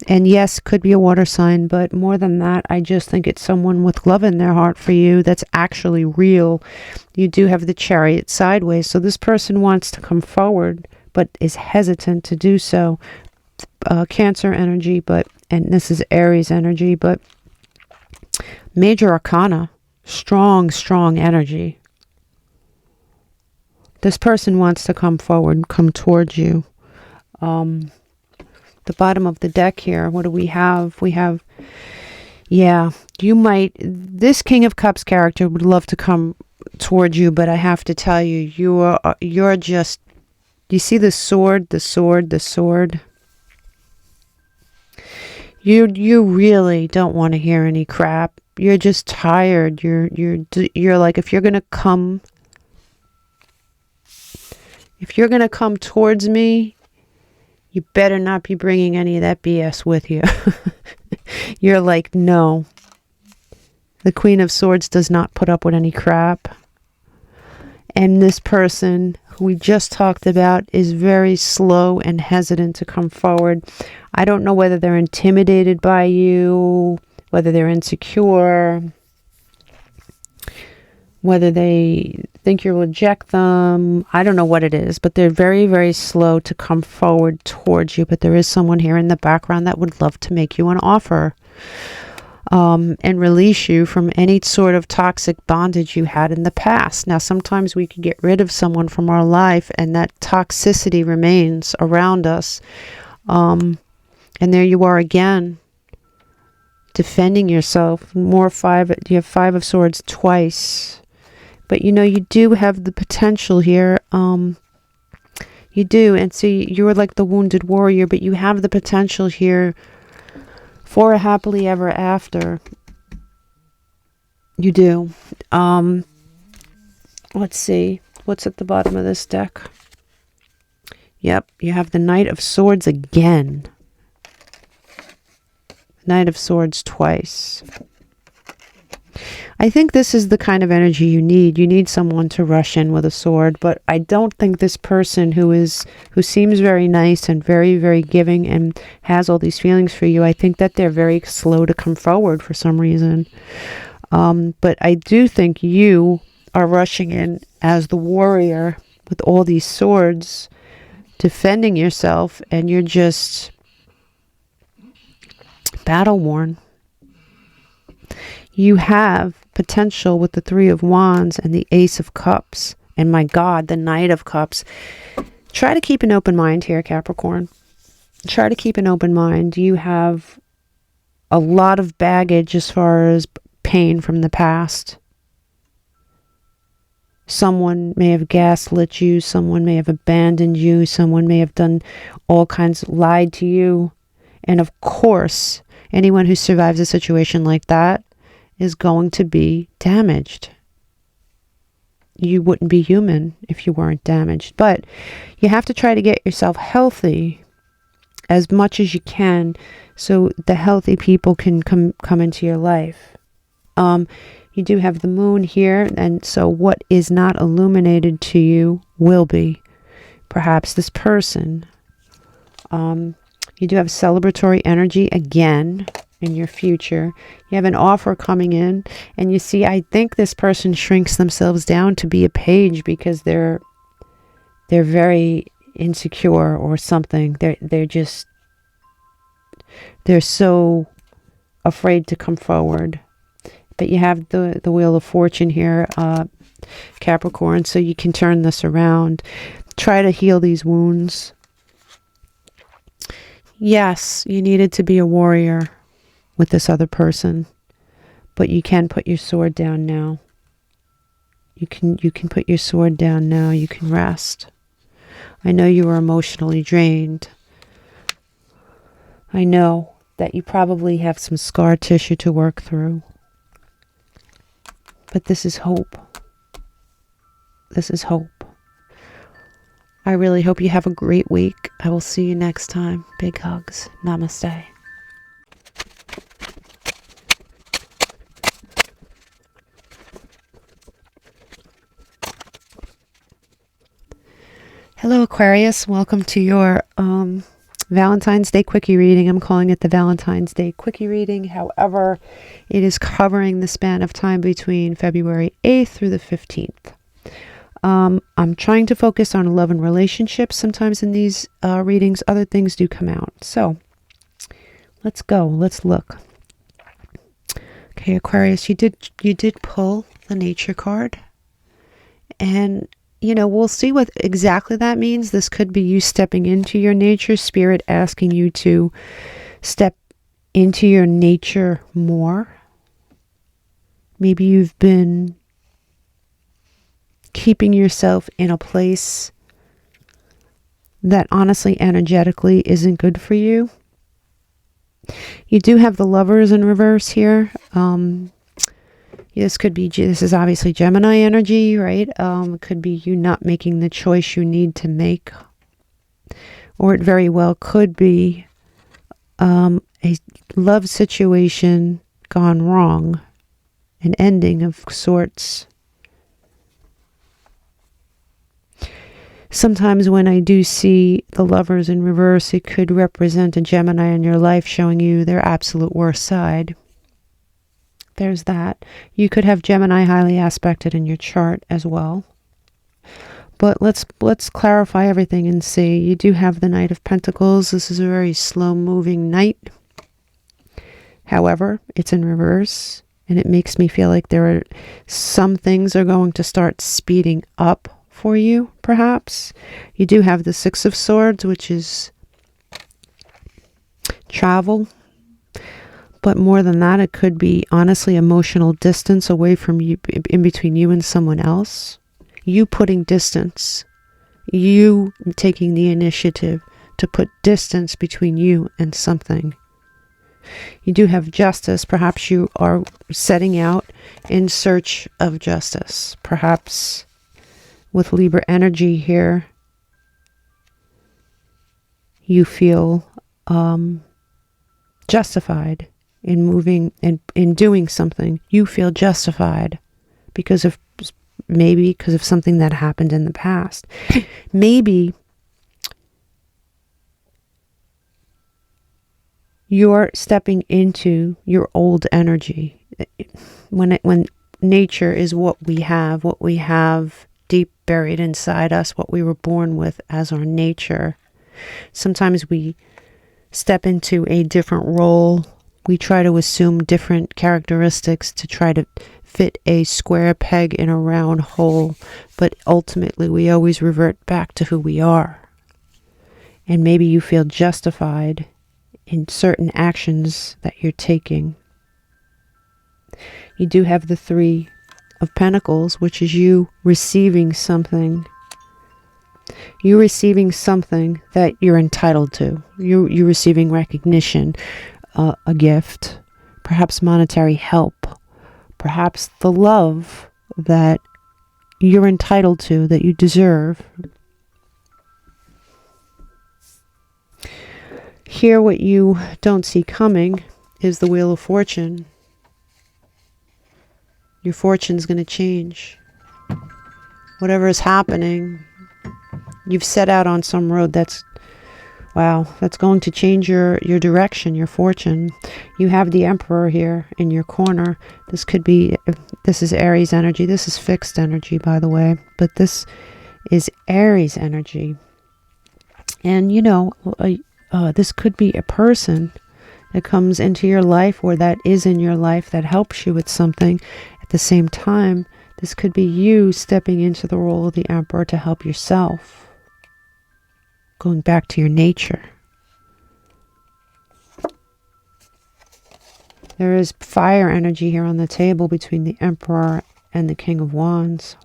and yes, could be a water sign, but more than that, I just think it's someone with love in their heart for you that's actually real. You do have the Chariot sideways, so this person wants to come forward, but is hesitant to do so. Cancer energy, and this is Aries energy, but major arcana, strong energy. This person wants to come forward, come towards you. The bottom of the deck here, what do we have? We have, yeah, this King of Cups character would love to come towards you, but I have to tell you, you're just, you see the sword, the sword, the sword. You really don't want to hear any crap. You're just tired. You're like, if you're gonna come towards me, you better not be bringing any of that BS with you. You're like, no. The Queen of Swords does not put up with any crap. And this person who we just talked about is very slow and hesitant to come forward. I don't know whether they're intimidated by you, whether they're insecure, whether they think you'll reject them. I don't know what it is, but they're very, very slow to come forward towards you. But there is someone here in the background that would love to make you an offer and release you from any sort of toxic bondage you had in the past. Now, sometimes we could get rid of someone from our life and that toxicity remains around us. And there you are again, defending yourself. You have 5 of Swords twice. But you know, you do have the potential here. You do. And see, you're like the wounded warrior, but you have the potential here for a happily ever after. You do. Let's see. What's at the bottom of this deck? Yep, you have the Knight of Swords again. Knight of Swords twice. I think this is the kind of energy you need. You need someone to rush in with a sword, but I don't think this person who seems very nice and very, very giving and has all these feelings for you, I think that they're very slow to come forward for some reason. But I do think you are rushing in as the warrior with all these swords, defending yourself, and you're just battle worn. You have potential with the 3 of Wands and the Ace of Cups. And my God, the Knight of Cups. Try to keep an open mind here, Capricorn. Try to keep an open mind. You have a lot of baggage as far as pain from the past. Someone may have gaslit you. Someone may have abandoned you. Someone may have done all kinds, lied to you. And of course, anyone who survives a situation like that is going to be damaged. You wouldn't be human if you weren't damaged. But you have to try to get yourself healthy as much as you can so the healthy people can come into your life. You do have the moon here, and so what is not illuminated to you will be. Perhaps this person. You do have celebratory energy again in your future. You have an offer coming in, and you see, I think this person shrinks themselves down to be a page because they're very insecure or something. They're so afraid to come forward. But you have the Wheel of Fortune here, Capricorn, so you can turn this around. Try to heal these wounds. Yes, you needed to be a warrior with this other person, but you can put your sword down now. You can put your sword down now. You can rest. I know you were emotionally drained. I know that you probably have some scar tissue to work through. But this is hope. This is hope. I really hope you have a great week. I will see you next time. Big hugs. Namaste. Hello, Aquarius. Welcome to your Valentine's Day Quickie reading. I'm calling it the Valentine's Day Quickie reading. However, it is covering the span of time between February 8th through the 15th. I'm trying to focus on love and relationships. Sometimes in these readings, other things do come out. So let's go. Let's look. Okay, Aquarius, you did pull the nature card. And we'll see what exactly that means. This could be you stepping into your nature, spirit asking you to step into your nature more. Maybe you've been keeping yourself in a place that honestly, energetically isn't good for you. You do have the Lovers in reverse here. This is obviously Gemini energy, right? It could be you not making the choice you need to make. Or it very well could be a love situation gone wrong. An ending of sorts. Sometimes when I do see the Lovers in reverse, it could represent a Gemini in your life showing you their absolute worst side. There's that. You could have Gemini highly aspected in your chart as well. But let's clarify everything and see. You do have the Knight of Pentacles. This is a very slow-moving knight. However, it's in reverse, and it makes me feel like there are some things are going to start speeding up for you, perhaps. You do have the Six of Swords, which is travel. But more than that, it could be honestly emotional distance away from you, in between you and someone else. You putting distance. You taking the initiative to put distance between you and something. You do have Justice. Perhaps you are setting out in search of justice. Perhaps with Libra energy here, you feel justified in moving and in doing something. You feel justified because of something that happened in the past. Maybe you're stepping into your old energy. When nature is what we have deep buried inside us, what we were born with as our nature. Sometimes we step into a different role. We try to assume different characteristics to try to fit a square peg in a round hole, but ultimately we always revert back to who we are. And maybe you feel justified in certain actions that you're taking. You do have the Three of Pentacles, which is you receiving something. You're receiving something that you're entitled to. You're receiving recognition, a gift, perhaps monetary help, perhaps the love that you're entitled to, that you deserve. Here, what you don't see coming is the Wheel of Fortune. Your fortune's going to change. Whatever is happening, you've set out on some road that's going to change your direction, your fortune. You have the Emperor here in your corner. This is Aries energy. This is fixed energy, by the way. But this is Aries energy. And, this could be a person that comes into your life, or that is in your life, that helps you with something. At the same time, this could be you stepping into the role of the Emperor to help yourself. Going back to your nature. There is fire energy here on the table between the Emperor and the King of Wands.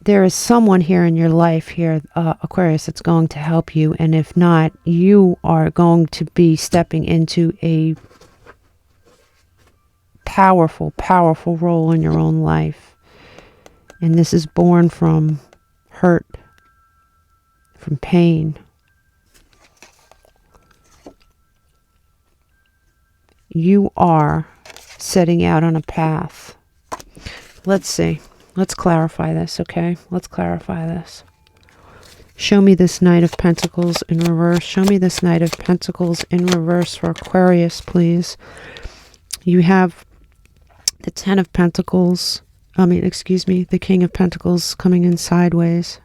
There is someone here in your life here, Aquarius, that's going to help you. And if not, you are going to be stepping into a powerful, powerful role in your own life. And this is born from hurt, from pain. You are setting out on a path. Let's see. Let's clarify this, okay? Let's clarify this. Show me this Knight of Pentacles in reverse. Show me this Knight of Pentacles in reverse for Aquarius, please. You have the Ten of Pentacles. The King of Pentacles coming in sideways.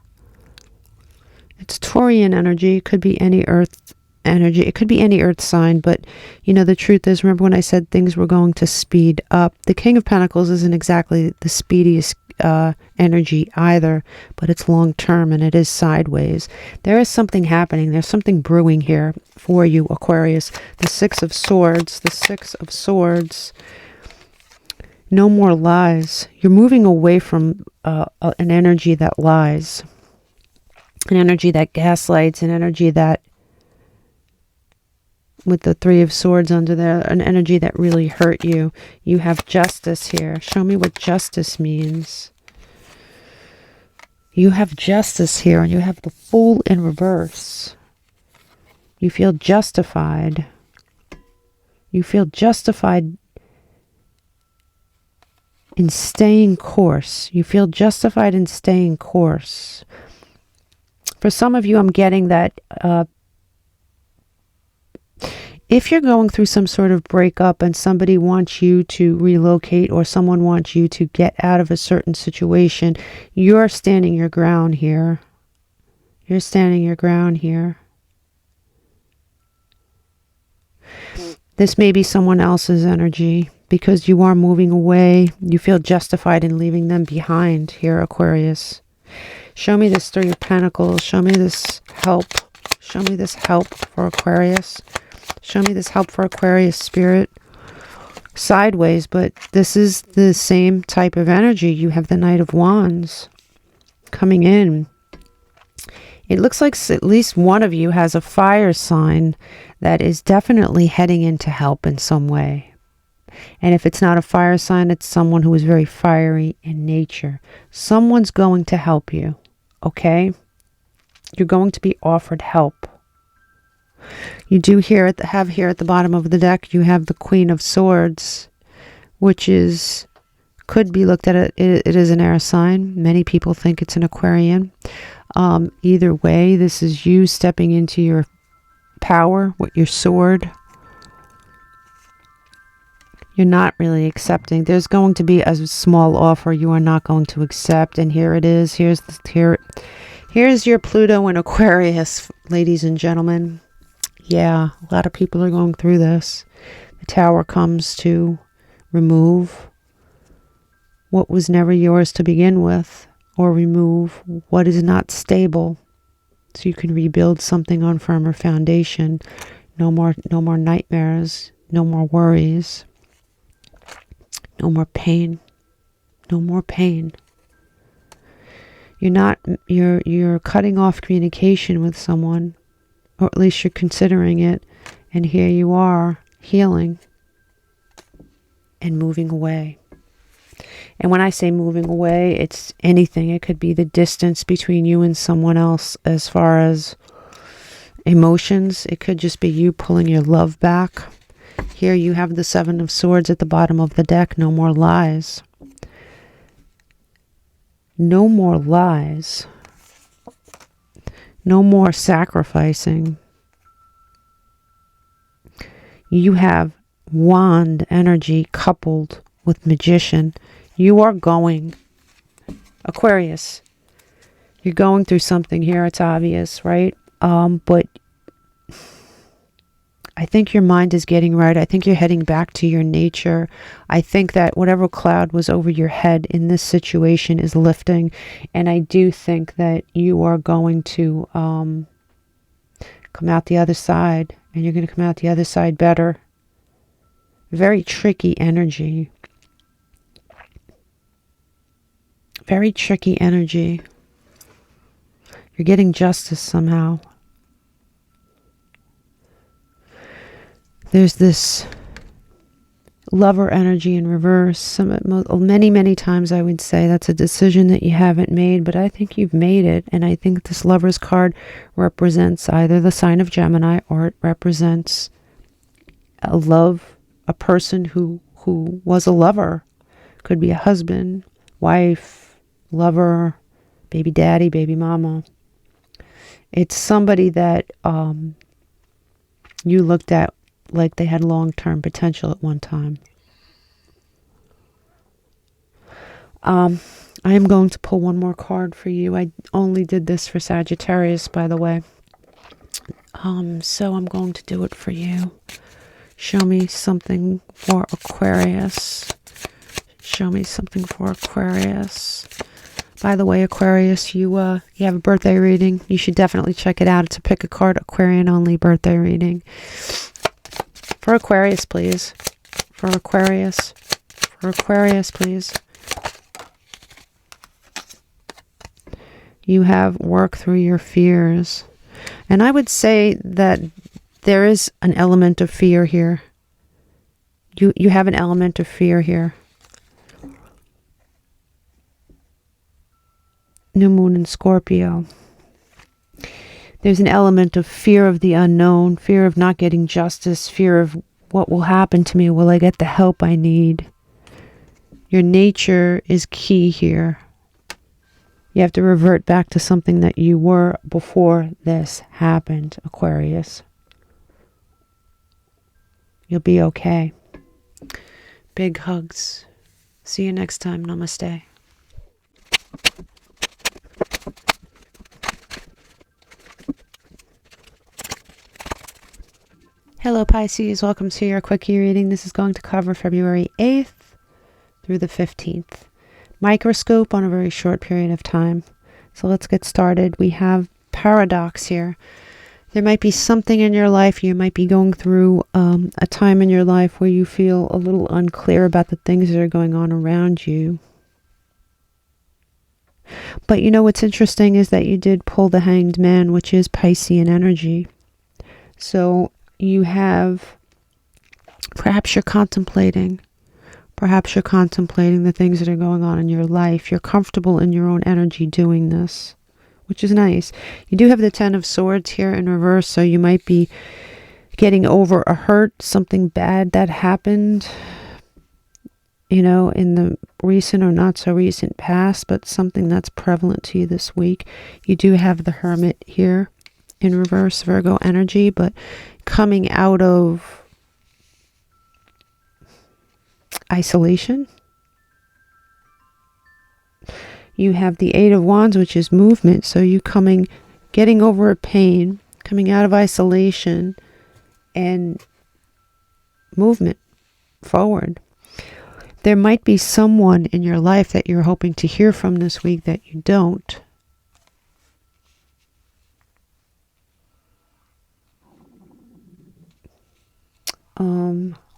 It's Taurian energy. It could be any earth energy. It could be any earth sign, but you know, the truth is, remember when I said things were going to speed up? The King of Pentacles isn't exactly the speediest energy either, but it's long term and it is sideways. There is something happening. There's something brewing here for you, Aquarius. The Six of Swords, the Six of Swords. No more lies. You're moving away from an energy that lies, an energy that gaslights, an energy that, with the Three of Swords under there, an energy that really hurt you. You have justice here. Show me what justice means. You have justice here, and you have the Fool in reverse. You feel justified. You feel justified in staying course. You feel justified in staying course. For some of you, I'm getting that if you're going through some sort of breakup and somebody wants you to relocate or someone wants you to get out of a certain situation, you're standing your ground here. You're standing your ground here. This may be someone else's energy because you are moving away. You feel justified in leaving them behind here, Aquarius. Show me this Three of Pentacles. Show me this help. Show me this help for Aquarius. Show me this help for Aquarius, Spirit. Sideways, but this is the same type of energy. You have the Knight of Wands coming in. It looks like at least one of you has a fire sign that is definitely heading in to help in some way. And if it's not a fire sign, it's someone who is very fiery in nature. Someone's going to help you, okay? You're going to be offered help. You do have here at the bottom of the deck, you have the Queen of Swords, which could be looked at, it is an air sign. Many people think it's an Aquarian. Either way, this is you stepping into your power with your sword. You're not really accepting. There's going to be a small offer you are not going to accept, and here it is. Here's your Pluto in Aquarius, ladies and gentlemen. Yeah, a lot of people are going through this. The Tower comes to remove what was never yours to begin with, or remove what is not stable, so you can rebuild something on firmer foundation. No more nightmares, no more worries, no more pain, no more pain. You're cutting off communication with someone, or at least you're considering it, and here you are healing and moving away. And when I say moving away, it's anything. It could be the distance between you and someone else as far as emotions. It could just be you pulling your love back. Here you have the Seven of Swords at the bottom of the deck. No more lies. No more lies. No more sacrificing. You have Wand energy coupled with Magician. You are going, Aquarius, you're going through something here. It's obvious, right? But I think your mind is getting right. I think you're heading back to your nature. I think that whatever cloud was over your head in this situation is lifting. And I do think that you are going to come out the other side. And you're going to come out the other side better. Very tricky energy. Very tricky energy. You're getting justice somehow. There's this Lover energy in reverse. Many times I would say that's a decision that you haven't made, but I think you've made it. And I think this Lover's card represents either the sign of Gemini, or it represents a person who was a lover. Could be a husband, wife, lover, baby daddy, baby mama. It's somebody that you looked at like they had long-term potential at one time. I am going to pull one more card for you. I only did this for Sagittarius, by the way. So I'm going to do it for you. Show me something for Aquarius. Show me something for Aquarius. By the way, Aquarius, you have a birthday reading. You should definitely check it out. It's a pick a card Aquarian only birthday reading. For Aquarius, please. For Aquarius. For Aquarius, please. You have worked through your fears. And I would say that there is an element of fear here. You have an element of fear here. New moon in Scorpio. There's an element of fear of the unknown, fear of not getting justice, fear of what will happen to me. Will I get the help I need? Your nature is key here. You have to revert back to something that you were before this happened, Aquarius. You'll be okay. Big hugs. See you next time. Namaste. Hello Pisces, welcome to your Quickie reading. This is going to cover February 8th through the 15th. Microscope on a very short period of time. So let's get started. We have paradox here. There might be something in your life, you might be going through a time in your life where you feel a little unclear about the things that are going on around you. But you know what's interesting is that you did pull the Hanged Man, which is Piscean energy. So you have, perhaps you're contemplating the things that are going on in your life. You're comfortable in your own energy doing this, which is nice. You do have the Ten of Swords here in reverse, so you might be getting over a hurt, something bad that happened, in the recent or not so recent past, but something that's prevalent to you this week. You do have the Hermit here in reverse, Virgo energy, but coming out of isolation. You have the Eight of Wands, which is movement. So you getting over a pain, coming out of isolation and movement forward. There might be someone in your life that you're hoping to hear from this week that you don't.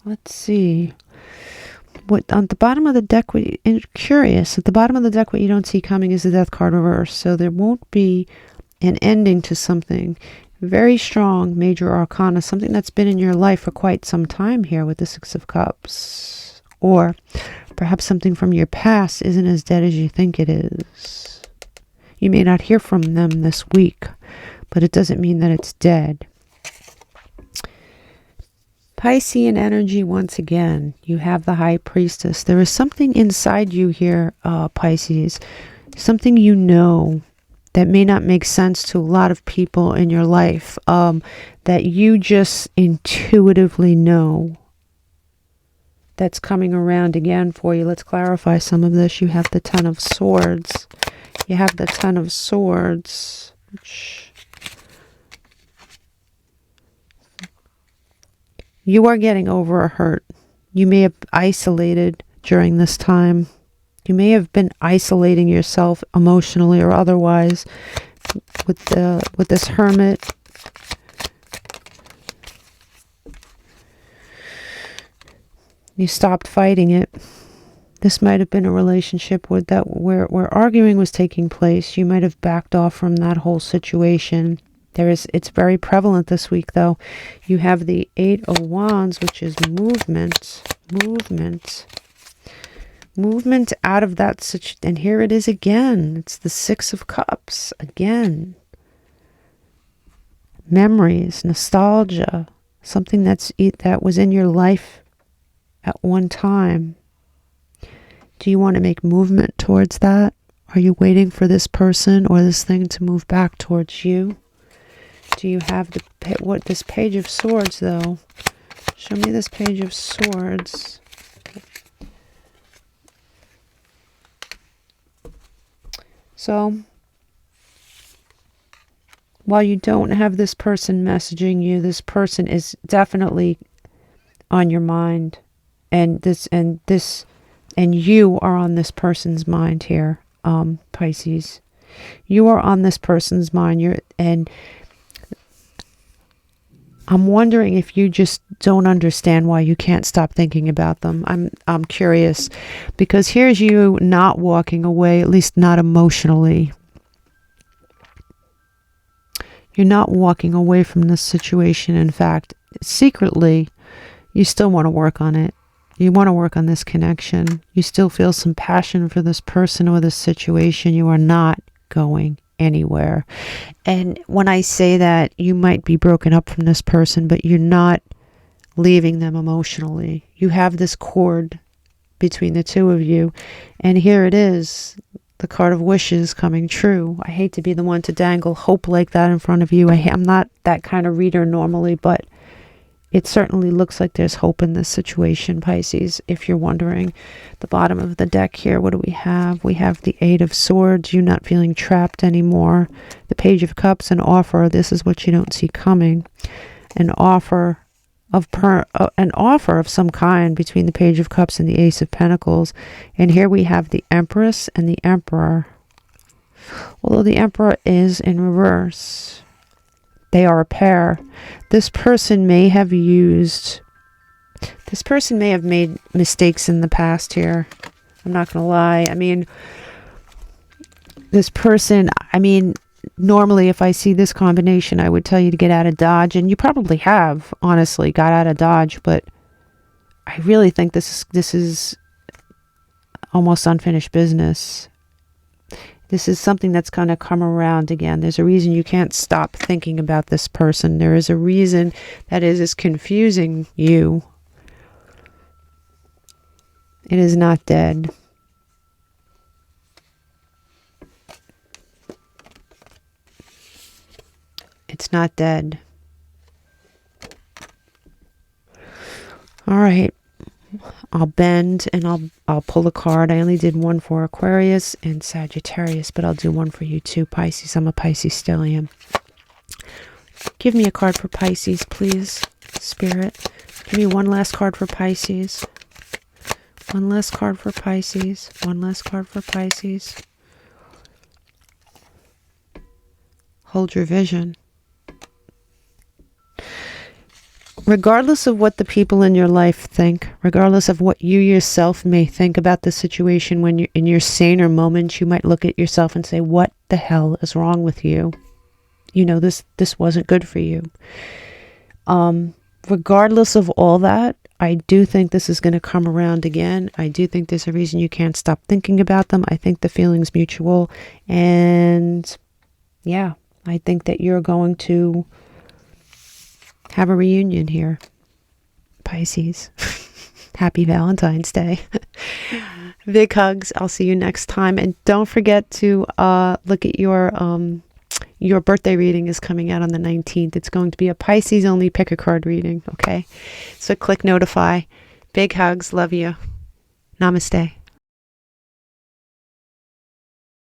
Let's see. What on the bottom of the deck, curious, at the bottom of the deck, what you don't see coming is the Death card reverse. So there won't be an ending to something. Very strong major arcana, something that's been in your life for quite some time here with the Six of Cups. Or perhaps something from your past isn't as dead as you think it is. You may not hear from them this week, but it doesn't mean that it's dead. Piscean energy once again. You have the High Priestess. There is something inside you here, Pisces. Something that may not make sense to a lot of people in your life, that you just intuitively know that's coming around again for you. Let's clarify some of this. You have the Ten of Swords. You have the Ten of Swords. You are getting over a hurt. You may have isolated during this time. You may have been isolating yourself emotionally or otherwise with this Hermit. You stopped fighting it. This might have been a relationship where arguing was taking place. You might have backed off from that whole situation. It's very prevalent this week, though. You have the Eight of Wands, which is movement out of that situation. And here it is again. It's the Six of Cups again. Memories, nostalgia, something that was in your life at one time. Do you want to make movement towards that? Are you waiting for this person or this thing to move back towards you? Do you have this Page of Swords, though? Show me this Page of Swords. So, while you don't have this person messaging you, this person is definitely on your mind, and you are on this person's mind here, Pisces. You are on this person's mind. And I'm wondering if you just don't understand why you can't stop thinking about them. I'm curious, because here's you not walking away, at least not emotionally. You're not walking away from this situation. In fact, secretly, you still want to work on it. You want to work on this connection. You still feel some passion for this person or this situation. You are not going anywhere. And when I say that, you might be broken up from this person, but you're not leaving them emotionally. You have this cord between the two of you. And here it is, the card of wishes coming true. I hate to be the one to dangle hope like that in front of you. I'm not that kind of reader normally, but it certainly looks like there's hope in this situation, Pisces, if you're wondering. The bottom of the deck here, what do we have? We have the Eight of Swords, you not feeling trapped anymore. The Page of Cups, an offer. This is what you don't see coming. An offer of some kind between the Page of Cups and the Ace of Pentacles. And here we have the Empress and the Emperor. Although the Emperor is in reverse, they are a pair. This person may have made mistakes in the past here. I'm not going to lie. I mean, normally if I see this combination, I would tell you to get out of Dodge. And you probably have, honestly, got out of Dodge. But I really think this is almost unfinished business. This is something that's going to come around again. There's a reason you can't stop thinking about this person. There is a reason that is confusing you. It is not dead. It's not dead. All right. I'll bend and I'll pull a card. I only did one for Aquarius and Sagittarius, but I'll do one for you too, Pisces. I'm a Pisces stellium. Give me a card for Pisces, please, Spirit. Give me one last card for Pisces. One last card for Pisces. One last card for Pisces. Hold your vision. Regardless of what the people in your life think, regardless of what you yourself may think about the situation, when you're in your saner moments, you might look at yourself and say, what the hell is wrong with you? You know, this wasn't good for you. Regardless of all that, I do think this is going to come around again. I do think there's a reason you can't stop thinking about them. I think the feeling's mutual. And yeah, I think that you're going to have a reunion here, Pisces. Happy Valentine's Day. Big hugs. I'll see you next time. And don't forget to look at your birthday reading is coming out on the 19th. It's going to be a Pisces only pick a card reading. Okay. So click notify. Big hugs. Love you. Namaste.